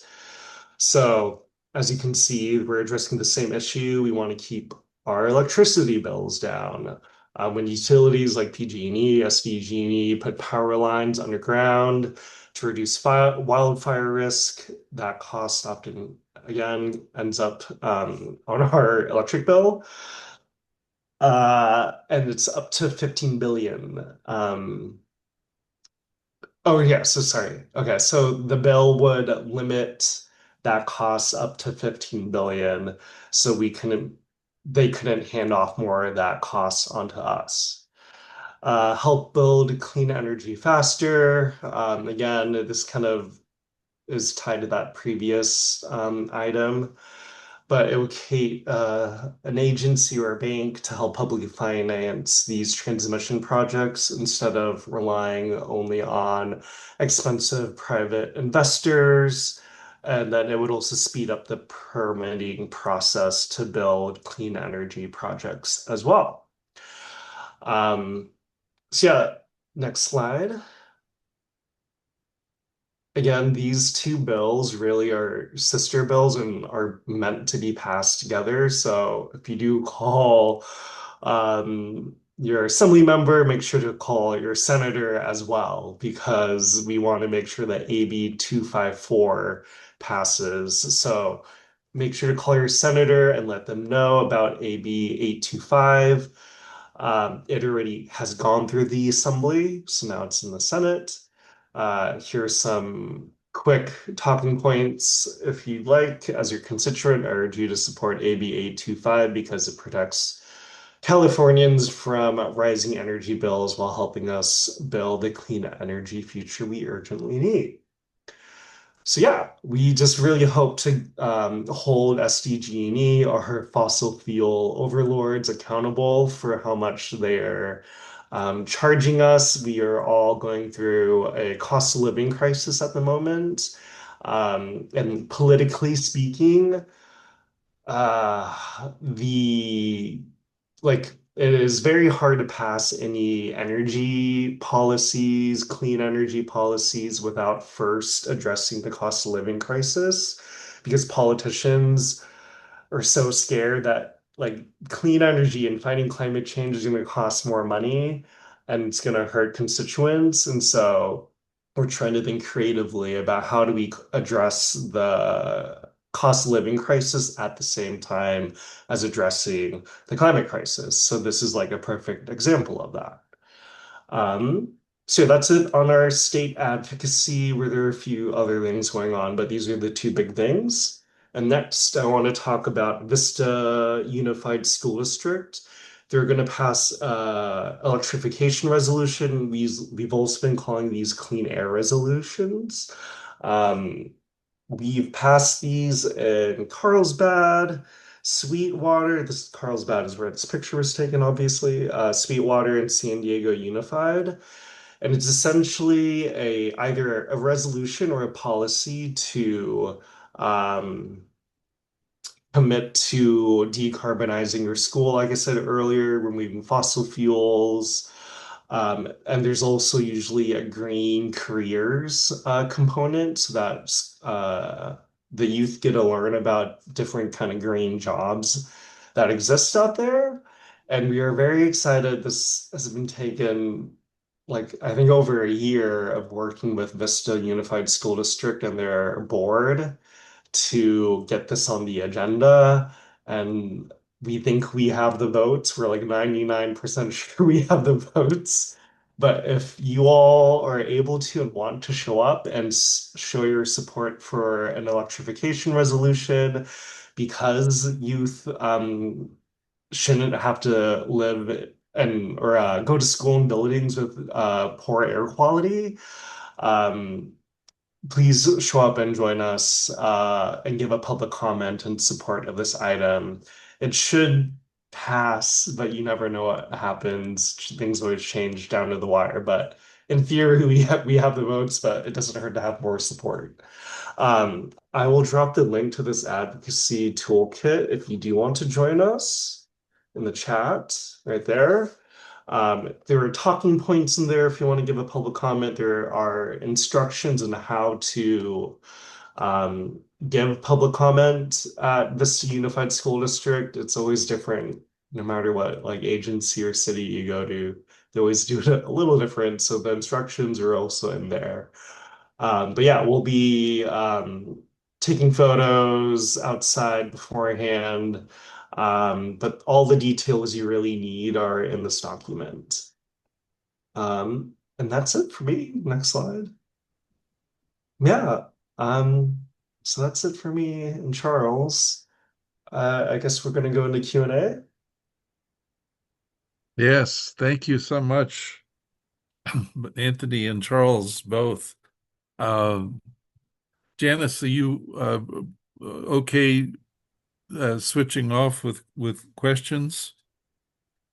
So, as you can see, we're addressing the same issue. We want to keep our electricity bills down. When utilities like PG&E, SDG&E put power lines underground to reduce wildfire risk, that cost often, again, ends up on our electric bill. And it's up to 15 billion. Oh yeah, so sorry. Okay, so the bill would limit that cost up to 15 billion, so they couldn't hand off more of that cost onto us. Help build clean energy faster. Again, this kind of is tied to that previous item, but it would create an agency or a bank to help publicly finance these transmission projects instead of relying only on expensive private investors. And then it would also speed up the permitting process to build clean energy projects as well. So yeah, next slide. Again, these two bills really are sister bills and are meant to be passed together. So if you do call your assembly member, make sure to call your senator as well, because we want to make sure that AB 254 passes. So make sure to call your senator and let them know about AB 825. It already has gone through the Assembly, so now it's in the Senate. Here's some quick talking points. If you'd like, as your constituent, I urge you to support AB 825 because it protects Californians from rising energy bills while helping us build the clean energy future we urgently need. So yeah, we just really hope to hold SDG&E or fossil fuel overlords accountable for how much they're charging us. We are all going through a cost of living crisis at the moment. And politically speaking, the like it is very hard to pass any energy policies, clean energy policies without first addressing the cost of living crisis because politicians are so scared that like clean energy and fighting climate change is going to cost more money and it's going to hurt constituents. And so we're trying to think creatively about how do we address the cost of living crisis at the same time as addressing the climate crisis. So this is like a perfect example of that. Um, so that's it on our state advocacy, where there are a few other things going on, but these are the two big things. And next, I want to talk about Vista Unified School District. They're going to pass electrification resolution. We've also been calling these clean air resolutions. Um, we've passed these in Carlsbad, Sweetwater. This Carlsbad is where this picture was taken, obviously. Sweetwater and San Diego Unified. And it's essentially either a resolution or a policy to um, commit to decarbonizing your school, like I said earlier, removing fossil fuels. And there's also usually a green careers component so that the youth get to learn about different kind of green jobs that exist out there. And we are very excited. This has been taken like I think over a year of working with Vista Unified School District and their board to get this on the agenda. And we think we have the votes. We're like 99% sure we have the votes. But if you all are able to and want to show up and show your support for an electrification resolution, because youth shouldn't have to live and or go to school in buildings with poor air quality. Um, Please show up and join us and give a public comment in support of this item. It should pass, but you never know what happens. Things always change down to the wire. But in theory, we have the votes, but it doesn't hurt to have more support. I will drop the link to this advocacy toolkit if you do want to join us in the chat right there. There are talking points in there if you want to give a public comment. There are instructions on how to um, give public comment at Vista Unified School District. It's always different no matter what like agency or city you go to. They always do it a little different. So the instructions are also in there. But yeah, we'll be taking photos outside beforehand. But all the details you really need are in this document. And that's it for me. Next slide. Yeah. Um, so that's it for me and Charles. I guess we're gonna go into Q&A. Yes, thank you so much, Anthony and Charles both. Um, Janice, are you okay switching off with questions?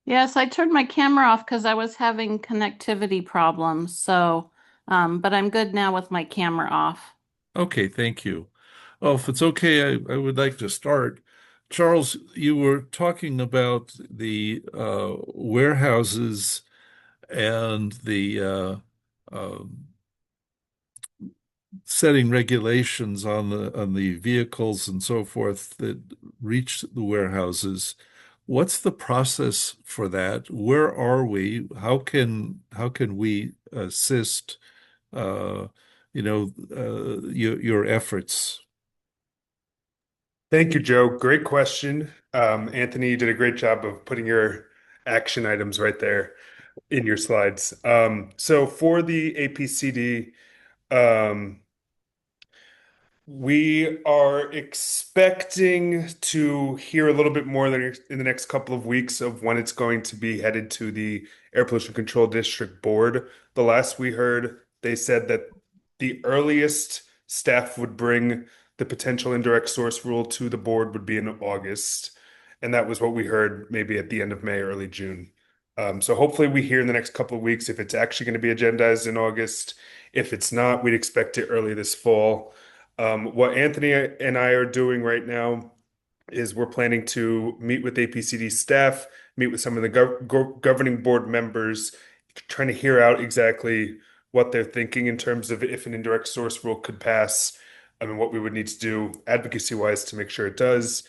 Yes, I turned my camera off because I was having connectivity problems. So, but I'm good now with my camera off. Okay, thank you. Well, if it's okay, I would like to start. Charles, you were talking about the warehouses and the setting regulations on the vehicles and so forth that reach the warehouses. What's the process for that? Where are we? How can we assist your efforts? Thank you, Joe. Great question. Anthony, you did a great job of putting your action items right there in your slides. So for the APCD, um, we are expecting to hear a little bit more than in the next couple of weeks of when it's going to be headed to the Air Pollution Control District Board. The last we heard, they said that the earliest staff would bring the potential indirect source rule to the board would be in August. And that was what we heard maybe at the end of May, early June. So hopefully we hear in the next couple of weeks if it's actually going to be agendized in August. If it's not, we'd expect it early this fall. What Anthony and I are doing right now is we're planning to meet with APCD staff, meet with some of the governing board members, trying to hear out exactly what they're thinking in terms of if an indirect source rule could pass. I mean, what we would need to do advocacy-wise to make sure it does.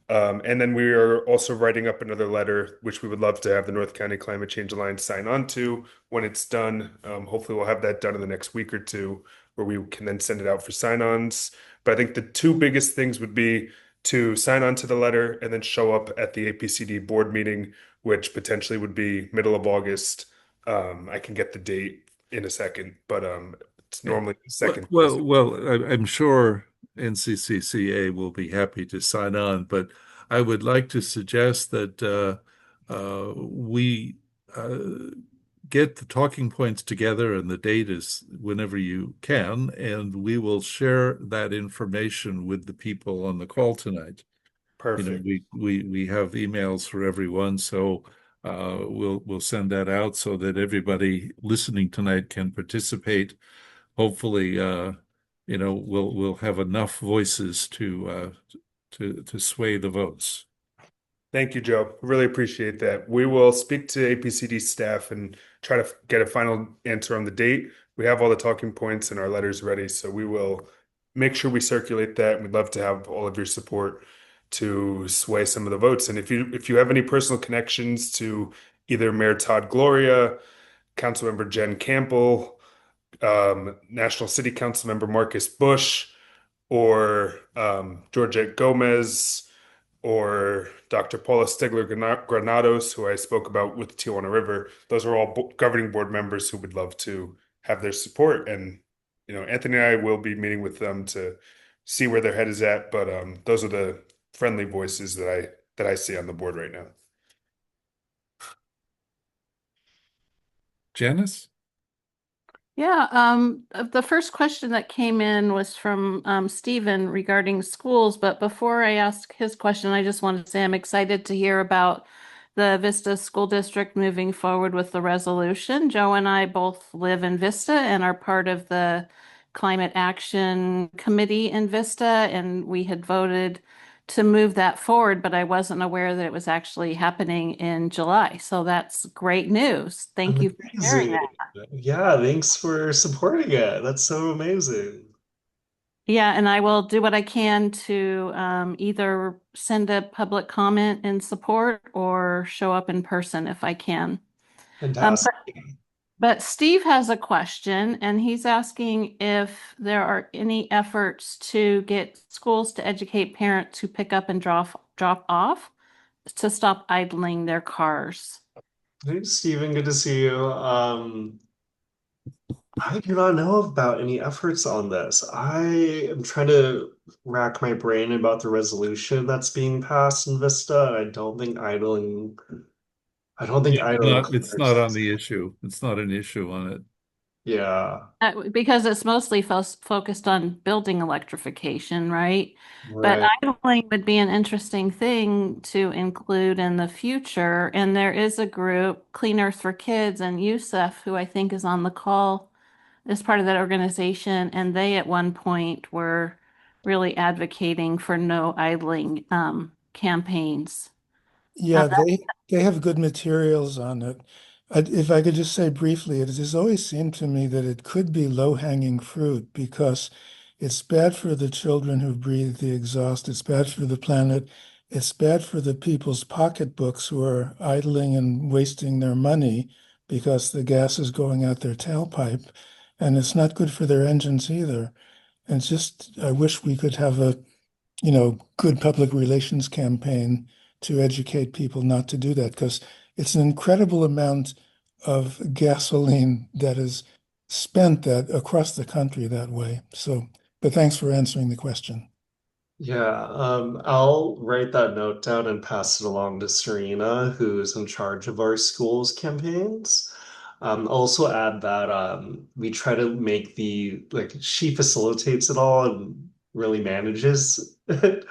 And then we are also writing up another letter, which we would love to have the North County Climate Change Alliance sign on to when it's done. Hopefully, we'll have that done in the next week or two, where we can then send it out for sign-ons. But I think the two biggest things would be to sign on to the letter and then show up at the APCD board meeting, which potentially would be middle of August. I can get the date in a second, but it's Yeah. normally the second. I'm sure NCCCA will be happy to sign on, but I would like to suggest that we get the talking points together and the date is whenever you can, and we will share that information with the people on the call tonight. You know, Perfect. we have emails for everyone, so we'll send that out so that everybody listening tonight can participate. Hopefully, we'll have enough voices to sway the votes. Thank you, Joe. Really appreciate that. We will speak to APCD staff and try to get a final answer on the date. We have all the talking points and our letters ready, so we will make sure we circulate that. We'd love to have all of your support to sway some of the votes. And if you have any personal connections to either Mayor Todd Gloria, Councilmember Jen Campbell, National City Council Member Marcus Bush, or Georgette Gomez, or Dr. Paula Stigler Granados, who I spoke about with Tijuana River. Those are all governing board members who would love to have their support. And, Anthony and I will be meeting with them to see where their head is at. But those are the friendly voices that I see on the board right now. Janice? Yeah, the first question that came in was from Stephen regarding schools, but before I ask his question, I just want to say I'm excited to hear about the Vista School District moving forward with the resolution. Joe and I both live in Vista and are part of the Climate Action Committee in Vista, and we had voted to move that forward, but I wasn't aware that it was actually happening in July. So that's great news. Thank you for sharing Amazing. that. Yeah, thanks for supporting it. That's so amazing. Yeah, and I will do what I can to either send a public comment in support or show up in person if I can. Um, Fantastic. but, but Steve has a question, and he's asking if there are any efforts to get schools to educate parents who pick up and drop off to stop idling their cars. Hey, Stephen, good to see you. I do not know about any efforts on this. I am trying to rack my brain about the resolution that's being passed in Vista. I don't think idling It's cars. not on the issue. It's not an issue on it. Yeah, Because it's mostly focused on building electrification, right? But right. idling would be an interesting thing to include in the future. And there is a group, Clean Earth for Kids, and Youssef, who I think is on the call, is part of that organization. And they at one point were really advocating for no idling campaigns. Yeah, they have good materials on it. If I could just say briefly, it has always seemed to me that it could be low-hanging fruit because it's bad for the children who breathe the exhaust. It's bad for the planet. It's bad for the people's pocketbooks who are idling and wasting their money because the gas is going out their tailpipe. And it's not good for their engines either. And it's just, I wish we could have a, good public relations campaign to educate people not to do that because it's an incredible amount of gasoline that is spent that across the country that way. So, but thanks for answering the question. Yeah, I'll write that note down and pass it along to Serena, who's in charge of our school's campaigns. Also add that we try to make like she facilitates it all and really manages it.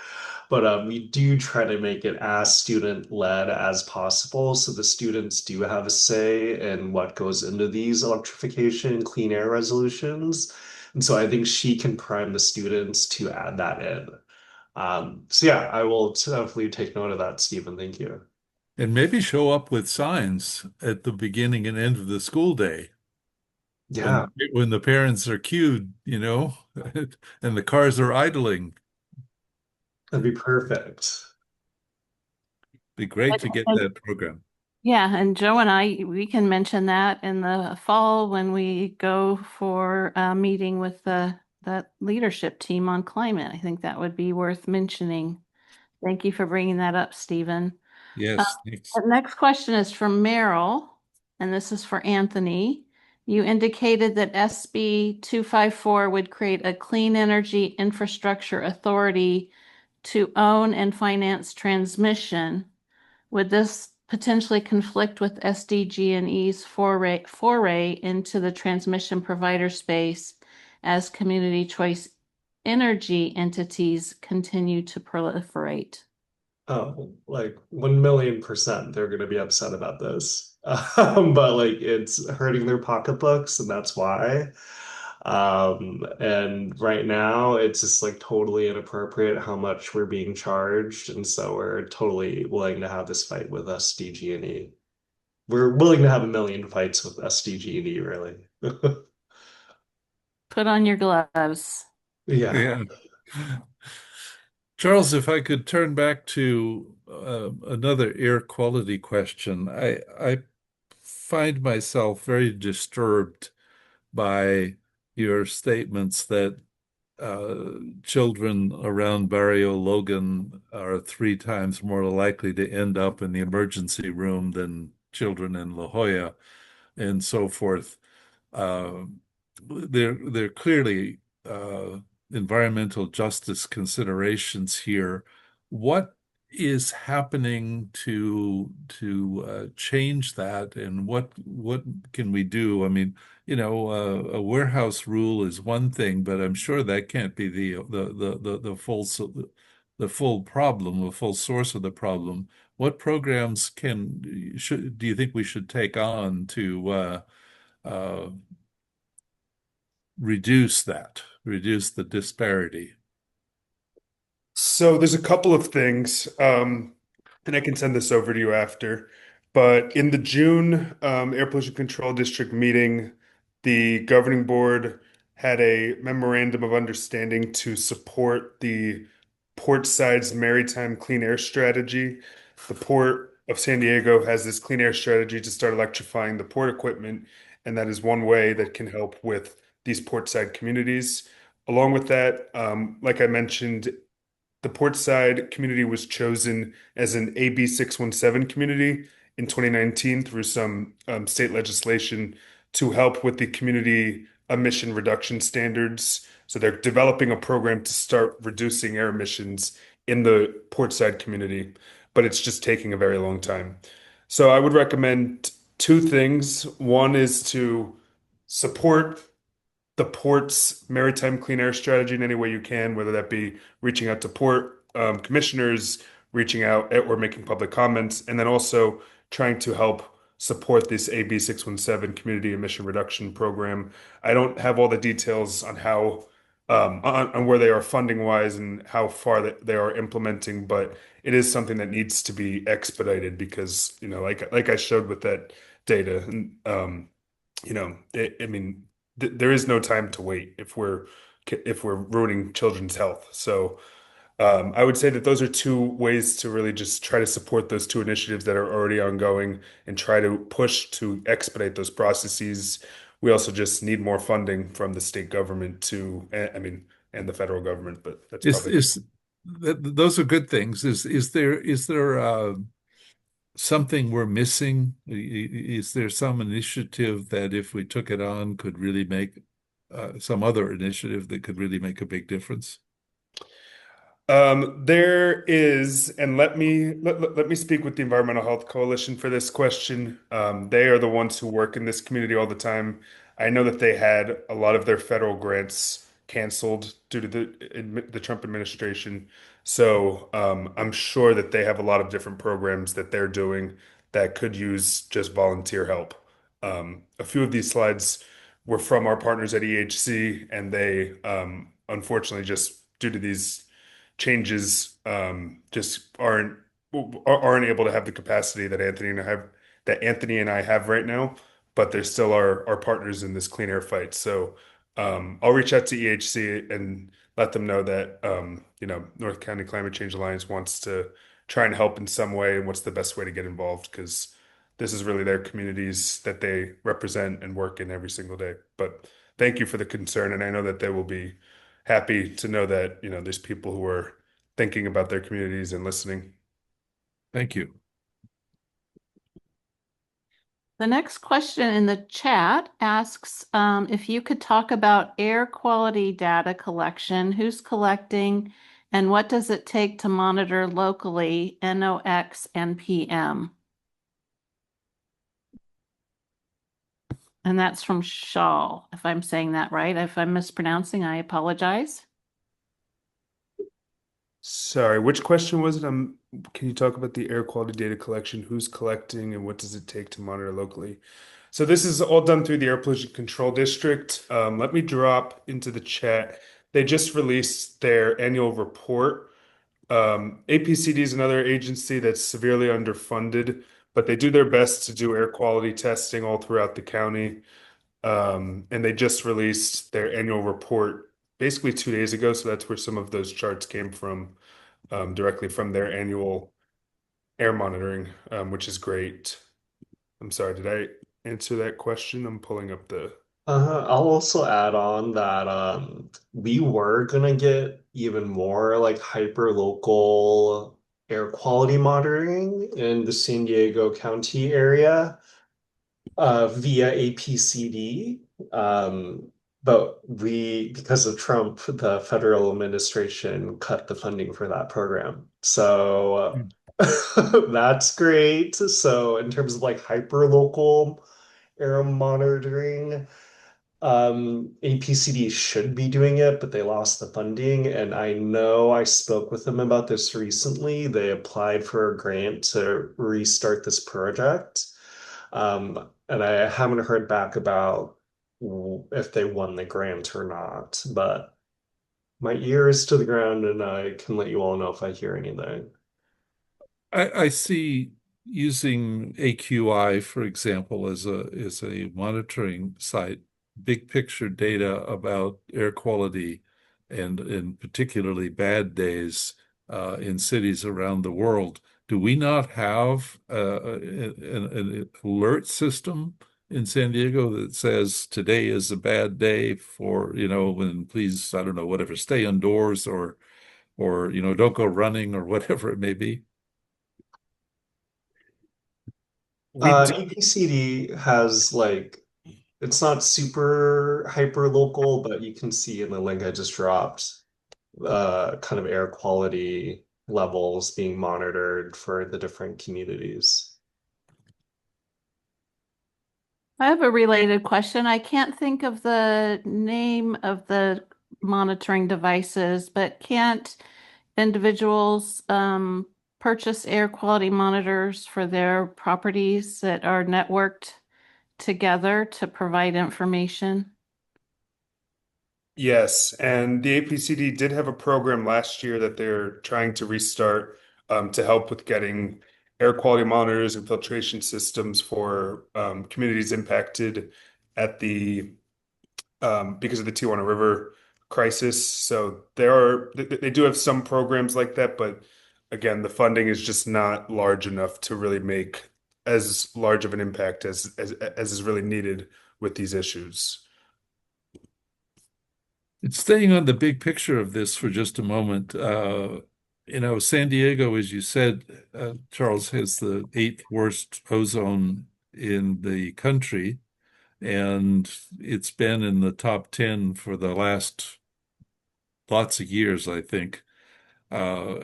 But we do try to make it as student-led as possible, so the students do have a say in what goes into these electrification, clean air resolutions. And so I think she can prime the students to add that in. So yeah, I will definitely take note of that, Stephen. Thank you. And maybe show up with signs at the beginning and end of the school day Yeah, when the parents are cued, and the cars are idling. that'd be perfect. Be great to get that program. Yeah, and Joe and we can mention that in the fall when we go for a meeting with that leadership team on climate. I think that would be worth mentioning. Thank you for bringing that up, Stephen. Uh, Yes, thanks. the next question is from Merrill, and this is for Anthony. You indicated that SB 254 would create a clean energy infrastructure authority to own and finance transmission. Would this potentially conflict with SDG&E's foray into the transmission provider space as community choice energy entities continue to proliferate? Oh, like 1,000,000% they're going to be upset about this. But like it's hurting their pocketbooks, and that's why. And right now it's just like totally inappropriate how much we're being charged, and so we're totally willing to have this fight with SDG&E. We're willing to have a million fights with SDG&E, really. Put on your gloves. Yeah. Yeah. Charles, if I could turn back to another air quality question, I find myself very disturbed by your statements that children around Barrio Logan are 3 times more likely to end up in the emergency room than children in La Jolla and so forth. Uh, there are clearly environmental justice considerations here. What is happening to change that, and what can we do? I mean, a warehouse rule is one thing, but I'm sure that can't be the full problem, the full source of the problem. What programs do you think we should take on to uh, reduce the disparity? So there's a couple of things, and I can send this over to you after. But in the June Air Pollution Control District meeting, the governing board had a memorandum of understanding to support the Portside's maritime clean air strategy. The Port of San Diego has this clean air strategy to start electrifying the port equipment, and that is one way that can help with these portside communities. Along with that, like I mentioned, the Portside community was chosen as an AB 617 community in 2019 through some state legislation to help with the community emission reduction standards. So they're developing a program to start reducing air emissions in the Portside community, but it's just taking a very long time. So I would recommend two things. One is to support the port's maritime clean air strategy in any way you can, whether that be reaching out to port commissioners, reaching out or making public comments, and then also trying to help support this AB 617 community emission reduction program. I don't have all the details on how on where they are funding wise and how far that they are implementing, but it is something that needs to be expedited because, like I showed with that data, and I mean, there is no time to wait if we're ruining children's health. So I would say that those are two ways to really just try to support those two initiatives that are already ongoing and try to push to expedite those processes. We also just need more funding from the state government I mean, and the federal government, but that's Is probably. is Those are good things. Is there something we're missing? Is there some initiative that if we took it on could really make some other initiative that could really make a big difference? There is, and let me speak with the Environmental Health Coalition for this question. They are the ones who work in this community all the time. I know that they had a lot of their federal grants canceled due to the Trump administration. So I'm sure that they have a lot of different programs that they're doing that could use just volunteer help. A few of these slides were from our partners at EHC, and they unfortunately just due to these changes just aren't able to have the capacity that Anthony and I have right now, but they're still our partners in this clean air fight. So I'll reach out to EHC and let them know that North County Climate Change Alliance wants to try and help in some way and what's the best way to get involved because this is really their communities that they represent and work in every single day. But thank you for the concern, and I know that they will be happy to know that, there's people who are thinking about their communities and listening. Thank you. The next question in the chat asks if you could talk about air quality data collection, who's collecting, and what does it take to monitor locally NOx and PM? And that's from Shaw, if I'm saying that right. If I'm mispronouncing, I apologize. Sorry, which question was it? Can you talk about the air quality data collection? Who's collecting and what does it take to monitor locally? So this is all done through the Air Pollution Control District. Let me drop into the chat. They just released their annual report. APCD is another agency that's severely underfunded, but they do their best to do air quality testing all throughout the county. And they just released their annual report basically 2 days ago. So that's where some of those charts came from, directly from their annual air monitoring, which is great. I'm sorry, did I answer that question? I'm pulling up the. I'll also add on that we were gonna get even more like hyper local air quality monitoring in the San Diego County area via APCD. But because of Trump, the federal administration cut the funding for that program. So that's great. So in terms of like hyper local air monitoring, APCD should be doing it, but they lost the funding. And I know I spoke with them about this recently. They applied for a grant to restart this project. And I haven't heard back about if they won the grant or not, but my ear is to the ground and I can let you all know if I hear anything. I see using AQI, for example, as a monitoring site, big picture data about air quality and particularly bad days in cities around the world. Do we not have an alert system in San Diego that says today is a bad day for, and please, I don't know, whatever, stay indoors or don't go running or whatever it may be? We do. APCD has like it's not super hyper local, but you can see in the link I just dropped kind of air quality levels being monitored for the different communities. I have a related question. I can't think of the name of the monitoring devices, but can't individuals purchase air quality monitors for their properties that are networked together to provide information? Yes, and the APCD did have a program last year that they're trying to restart to help with getting air quality monitors and filtration systems for communities impacted at the because of the Tijuana River crisis. So they do have some programs like that, but again, the funding is just not large enough to really make as large of an impact as is really needed with these issues. And staying on the big picture of this for just a moment, San Diego, as you said, Charles, has the eighth worst ozone in the country, and it's been in the top 10 for the last lots of years, I think. Uh,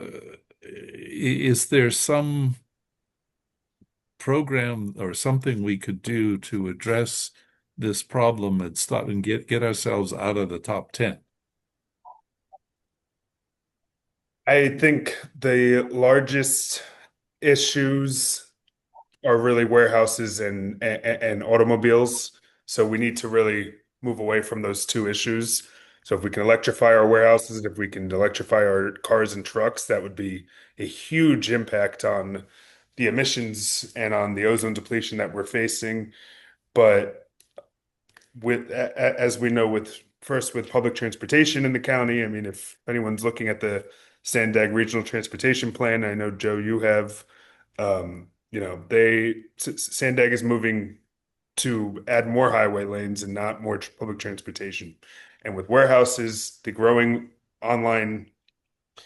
is there some program or something we could do to address this problem and stop and get ourselves out of the top 10? I think the largest issues are really warehouses and automobiles. So we need to really move away from those two issues. So if we can electrify our warehouses, if we can electrify our cars and trucks, that would be a huge impact on the emissions and on the ozone depletion that we're facing. But as we know, with public transportation in the county, I mean, if anyone's looking at the Sandag Regional Transportation Plan, I know Joe, you have, Sandag is moving to add more highway lanes and not more public transportation. And with warehouses, the growing online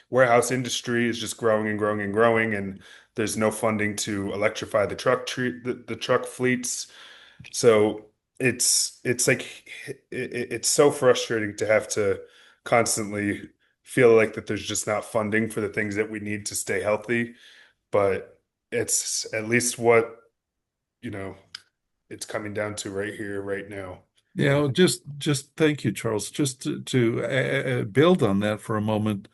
warehouse industry is just growing and growing and growing, and there's no funding to electrify the truck fleets. So it's like it's so frustrating to have to constantly feel like that there's just not funding for the things that we need to stay healthy. But it's at least what, you know, it's coming down to right here, right now. Yeah, well, just thank you, Charles. Just to build on that for a moment,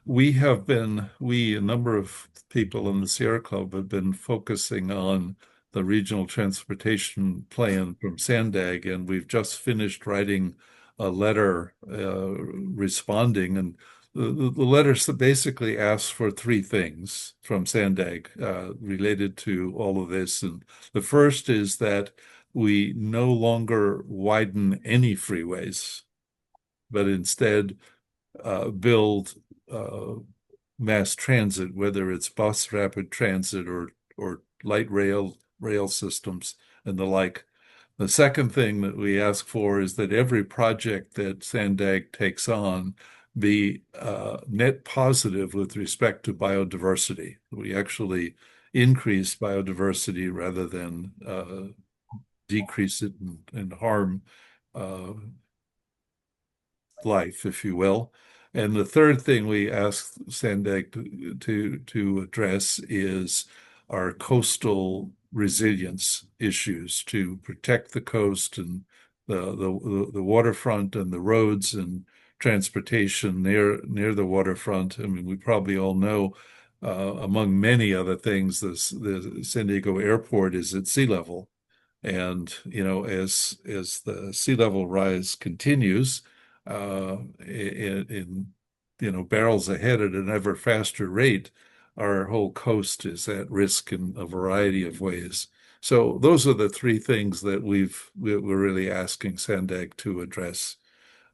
a number of people in the Sierra Club have been focusing on the regional transportation plan from Sandag, and we've just finished writing a letter responding. And the letter basically asks for three things from Sandag related to all of this. And the first is that we no longer widen any freeways, but instead build mass transit, whether it's bus rapid transit or light rail systems and the like. The second thing that we ask for is that every project that Sandag takes on be net positive with respect to biodiversity. We actually increase biodiversity rather than decrease it and harm uh, life, if you will. And the third thing we ask Sandag to address is our coastal resilience issues to protect the coast and the waterfront and the roads and transportation near the waterfront. I mean, we probably all know, among many other things, the San Diego airport is at sea level. And, as the sea level rise continues, barrels ahead at an ever faster rate, our whole coast is at risk in a variety of ways. So those are the three things that we're really asking Sandag to address.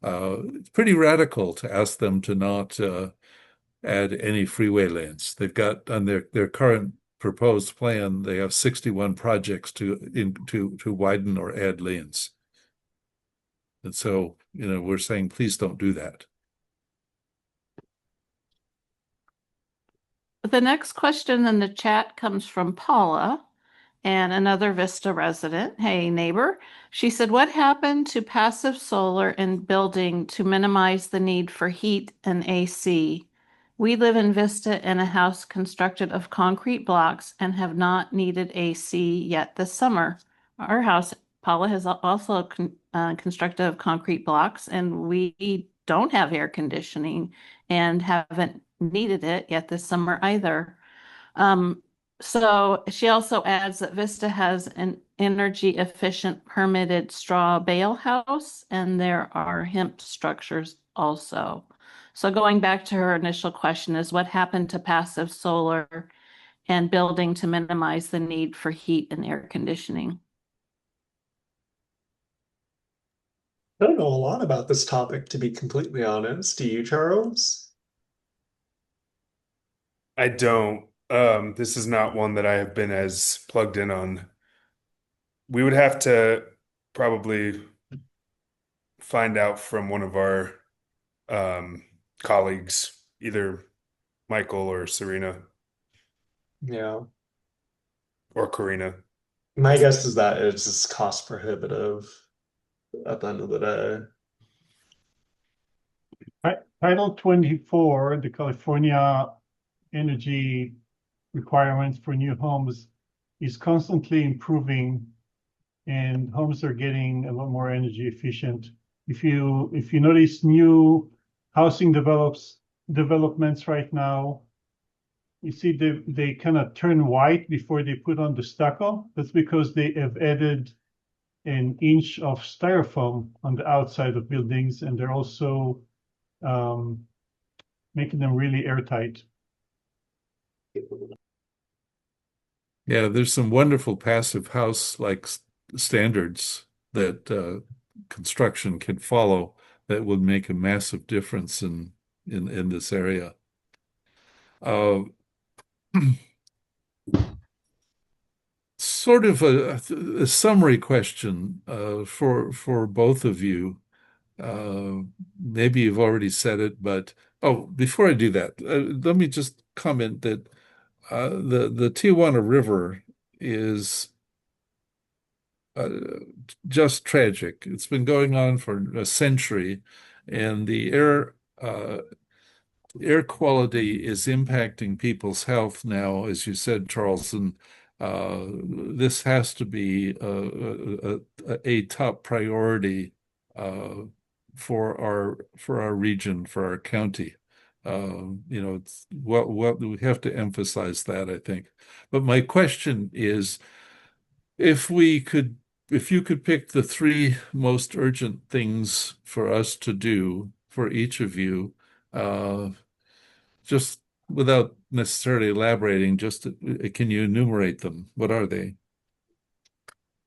It's pretty radical to ask them to not add any freeway lanes. They've got on their current proposed plan, they have 61 projects to widen or add lanes. And so, we're saying, please don't do that. The next question in the chat comes from Paula and another Vista resident. Hey, neighbor. She said, what happened to passive solar in building to minimize the need for heat and AC? We live in Vista in a house constructed of concrete blocks and have not needed AC yet this summer. Our house, Paula, has also constructed of concrete blocks, and we don't have air conditioning and haven't needed it yet this summer either. So she also adds that Vista has an energy efficient permitted straw bale house, and there are hemp structures also. So going back to her initial question is what happened to passive solar and building to minimize the need for heat and air conditioning? I don't know a lot about this topic, to be completely honest. Do you, Charles? I don't. This is not one that I have been as plugged in on. We would have to probably find out from one of our colleagues, either Michael or Serena Yeah. or Karina. My guess is that it's just cost prohibitive at the end of the day. Title 24, the California energy requirements for new homes is constantly improving, and homes are getting a lot more energy efficient. If you notice new housing developments right now, you see they kind of turn white before they put on the stucco. That's because they have added an inch of styrofoam on the outside of buildings, and they're also um, making them really airtight. Yeah, there's some wonderful passive house like standards that construction can follow that would make a massive difference in this area. Uh, Sort of a summary question for both of you. Maybe you've already said it, but oh, before I do that, let me just comment that the Tijuana River is uh, just tragic. It's been going on for a century, and the air quality is impacting people's health now, as you said, Charles, and this has to be a top priority uh, for our region, for our county. It's what we have to emphasize that, I think. But my question is, if we could, if you could pick the three most urgent things for us to do for each of you, uh, just without necessarily elaborating, just can you enumerate them? What are they?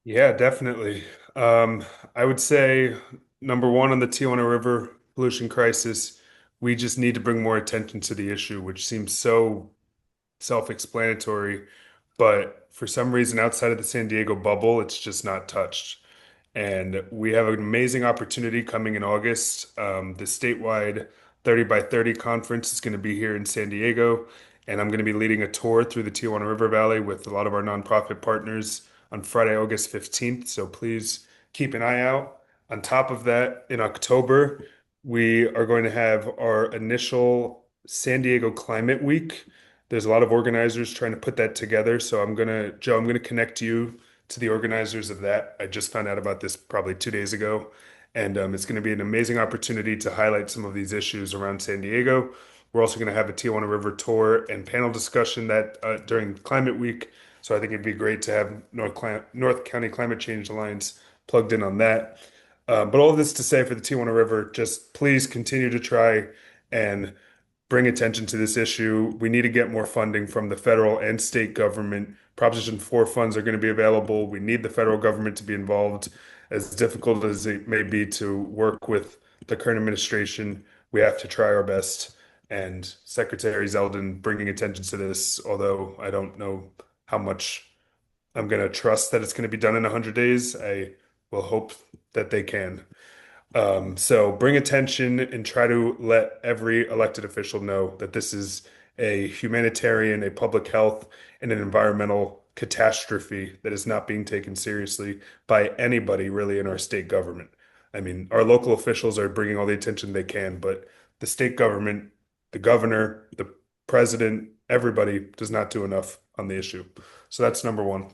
Yeah, definitely. Um, I would say number one on the Tijuana River pollution crisis, we just need to bring more attention to the issue, which seems so self-explanatory, but for some reason outside of the San Diego bubble, it's just not touched. And we have an amazing opportunity coming in August. The statewide 30 by 30 conference is going to be here in San Diego. And I'm going to be leading a tour through the Tijuana River Valley with a lot of our nonprofit partners on Friday, August 15th. So please keep an eye out. On top of that, in October, we are going to have our initial San Diego Climate Week. There's a lot of organizers trying to put that together. So Joe, I'm gonna connect you to the organizers of that. I just found out about this probably 2 days ago, and it's going to be an amazing opportunity to highlight some of these issues around San Diego. We're also going to have a Tijuana River tour and panel discussion that during Climate Week. So I think it'd be great to have North County Climate Change Alliance plugged in on that. But all of this to say for the Tijuana River, just please continue to try and bring attention to this issue. We need to get more funding from the federal and state government. Proposition 4 funds are going to be available. We need the federal government to be involved. As difficult as it may be to work with the current administration, we have to try our best. And Secretary Zeldin bringing attention to this, although I don't know how much I'm going to trust that it's going to be done in 100 days, I will hope that they can. So bring attention and try to let every elected official know that this is a humanitarian, a public health, and an environmental catastrophe that is not being taken seriously by anybody really in our state government. I mean, our local officials are bringing all the attention they can, but the state government, the governor, the president, everybody does not do enough on the issue. So that's number one.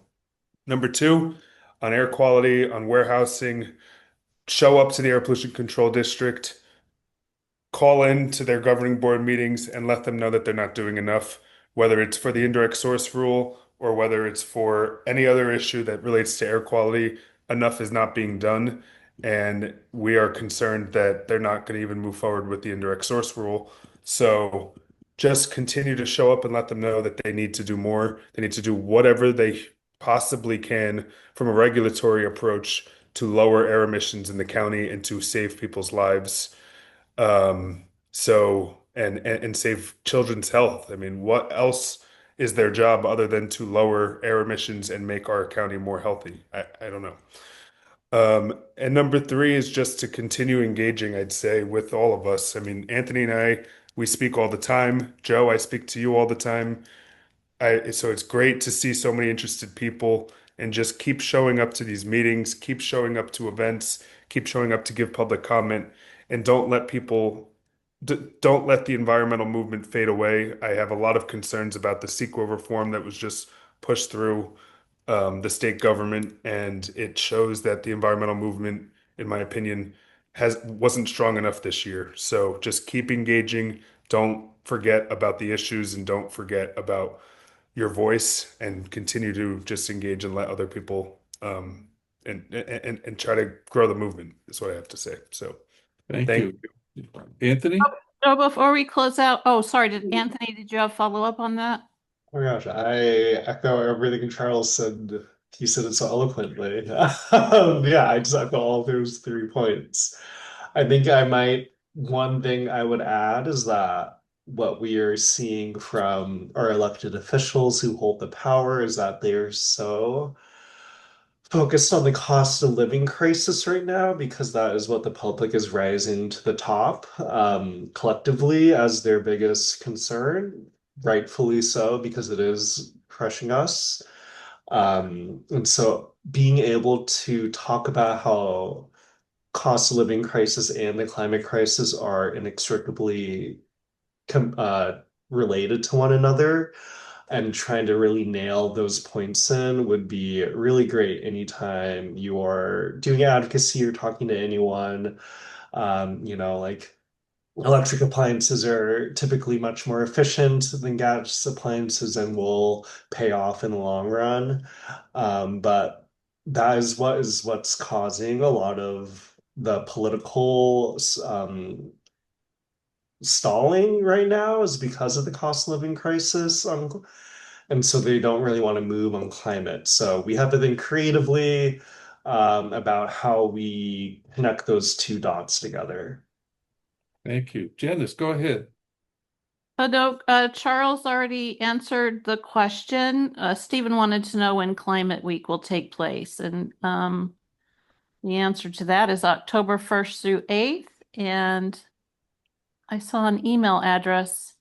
Number two, on air quality, on warehousing, show up to the air pollution control district, call in to their governing board meetings and let them know that they're not doing enough, whether it's for the indirect source rule or whether it's for any other issue that relates to air quality. Enough is not being done. And we are concerned that they're not going to even move forward with the indirect source rule. So just continue to show up and let them know that they need to do more. They need to do whatever they possibly can from a regulatory approach to lower air emissions in the county and to save people's lives. And save children's health. I mean, what else is their job other than to lower air emissions and make our county more healthy? I don't know. And number three is just to continue engaging, I'd say, with all of us. I mean, Anthony and I We speak all the time. Joe, I speak to you all the time. So it's great to see so many interested people and just keep showing up to these meetings, keep showing up to events, keep showing up to give public comment, and don't let the environmental movement fade away. I have a lot of concerns about the CEQA reform that was just pushed through the state government, and it shows that the environmental movement, in my opinion, has wasn't strong enough this year. So just keep engaging. Don't forget about the issues, and don't forget about your voice, and continue to just engage and let other people and try to grow the movement is what I have to say. So Thank thank you. Anthony? So before we close out, oh, sorry, did you have follow-up on that? Oh my gosh, I echo everything Charles said. He said it so eloquently. Yeah, I just echo all those 3 points. I think one thing I would add is that what we are seeing from our elected officials who hold the power is that they're so focused on the cost of living crisis right now because that is what the public is rising to the top collectively as their biggest concern, rightfully so, because it is crushing us. And so being able to talk about how cost of living crisis and the climate crisis are inextricably related to one another and trying to really nail those points in would be really great anytime you are doing advocacy or talking to anyone. Like electric appliances are typically much more efficient than gas appliances and will pay off in the long run. But that is what's causing a lot of the political stalling right now is because of the cost of living crisis. And so they don't really want to move on climate. So we have to think creatively about how we connect those two dots together. Thank you. Janice, go ahead. No, Charles already answered the question. Stephen wanted to know when Climate Week will take place, and the answer to that is October 1st through 8th. And I saw an email address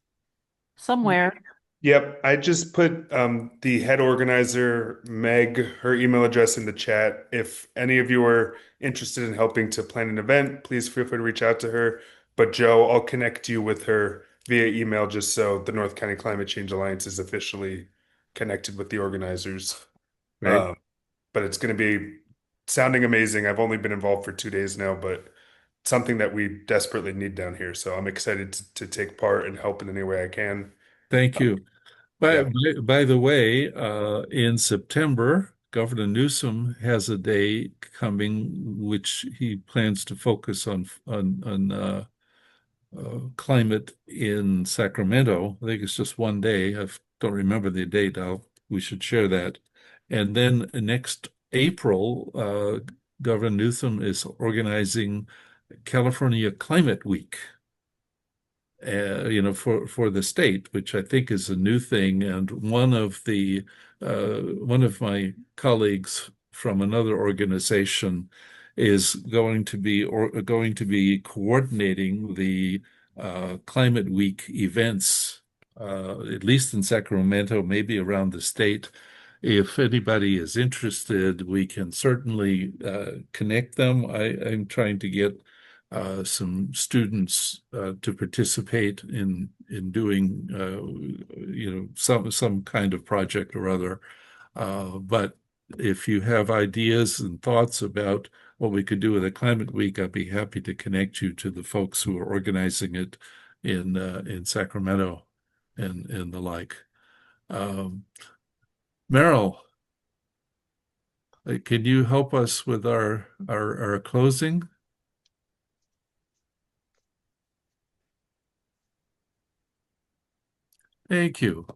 somewhere. Yep, I just put the head organizer, Meg, her email address in the chat. If any of you are interested in helping to plan an event, please feel free to reach out to her. But Joe, I'll connect you with her via email just so the North County Climate Change Alliance is officially connected with the organizers. Great. But it's going to be sounding amazing. I've only been involved for 2 days now, but something that we desperately need down here. So I'm excited to take part and help in any way I can. Thank you. Yeah. By the way, in September, Governor Newsom has a day coming which he plans to focus on climate in Sacramento. I think it's just one day. I don't remember the date. We should share that. And then next April, Governor Newsom is organizing California Climate Week. For the state, which I think is a new thing. And one of my colleagues from another organization is going to be coordinating the Climate Week events, at least in Sacramento, maybe around the state. If anybody is interested, we can certainly connect them. I'm trying to get some students to participate in doing some kind of project or other. But if you have ideas and thoughts about what we could do with a climate week, I'd be happy to connect you to the folks who are organizing it in Sacramento and the like. Meryl, can you help us with our closing? Thank you.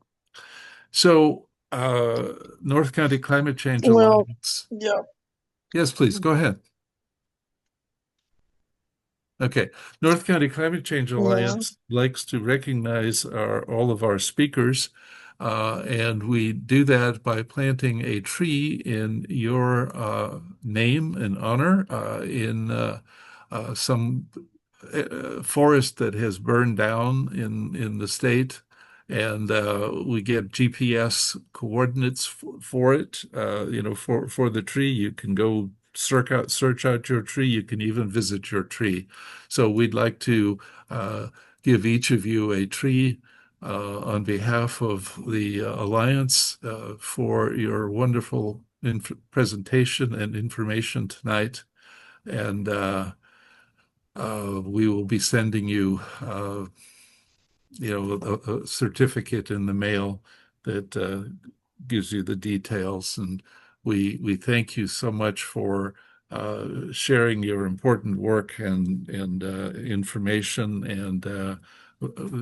So, North County Climate Change Well, Alliance. yeah. Yes, please, go ahead. Okay. North County Climate Change Yeah. Alliance likes to recognize all of our speakers, and we do that by planting a tree in your name and honor in some forest that has burned down in the state, and we get GPS coordinates for it. For the tree, you can go search out your tree. You can even visit your tree. So we'd like to give each of you a tree on behalf of the Alliance for your wonderful presentation and information tonight. And we will be sending you, a certificate in the mail that gives you the details. And we thank you so much for sharing your important work and information, and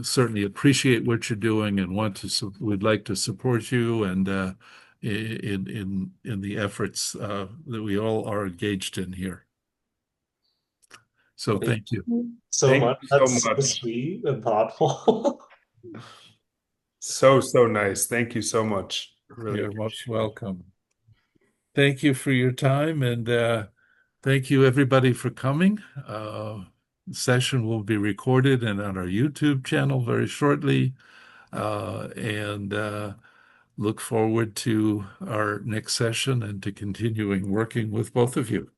certainly appreciate what you're doing and would like to support you and in the efforts that we all are engaged in here. So thank you. So Thank much. you so That's so much. sweet and thoughtful. So, so nice. Thank you so much. Really You're most appreciate it. welcome. Thank you for your time, and thank you everybody for coming. The session will be recorded and on our YouTube channel very shortly. And look forward to our next session and to continuing working with both of you.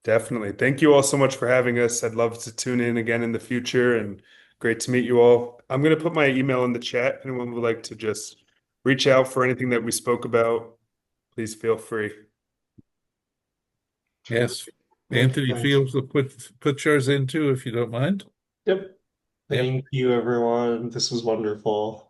Definitely. Thank you all so much for having us. I'd love to tune in again in the future, and great to meet you all. I'm going to put my email in the chat. Anyone would like to just reach out for anything that we spoke about, please feel free. Yes. Thank you, Anthony guys. Fields will put yours in too, if you don't mind. Yep. Yep. Thank you, everyone. This was wonderful.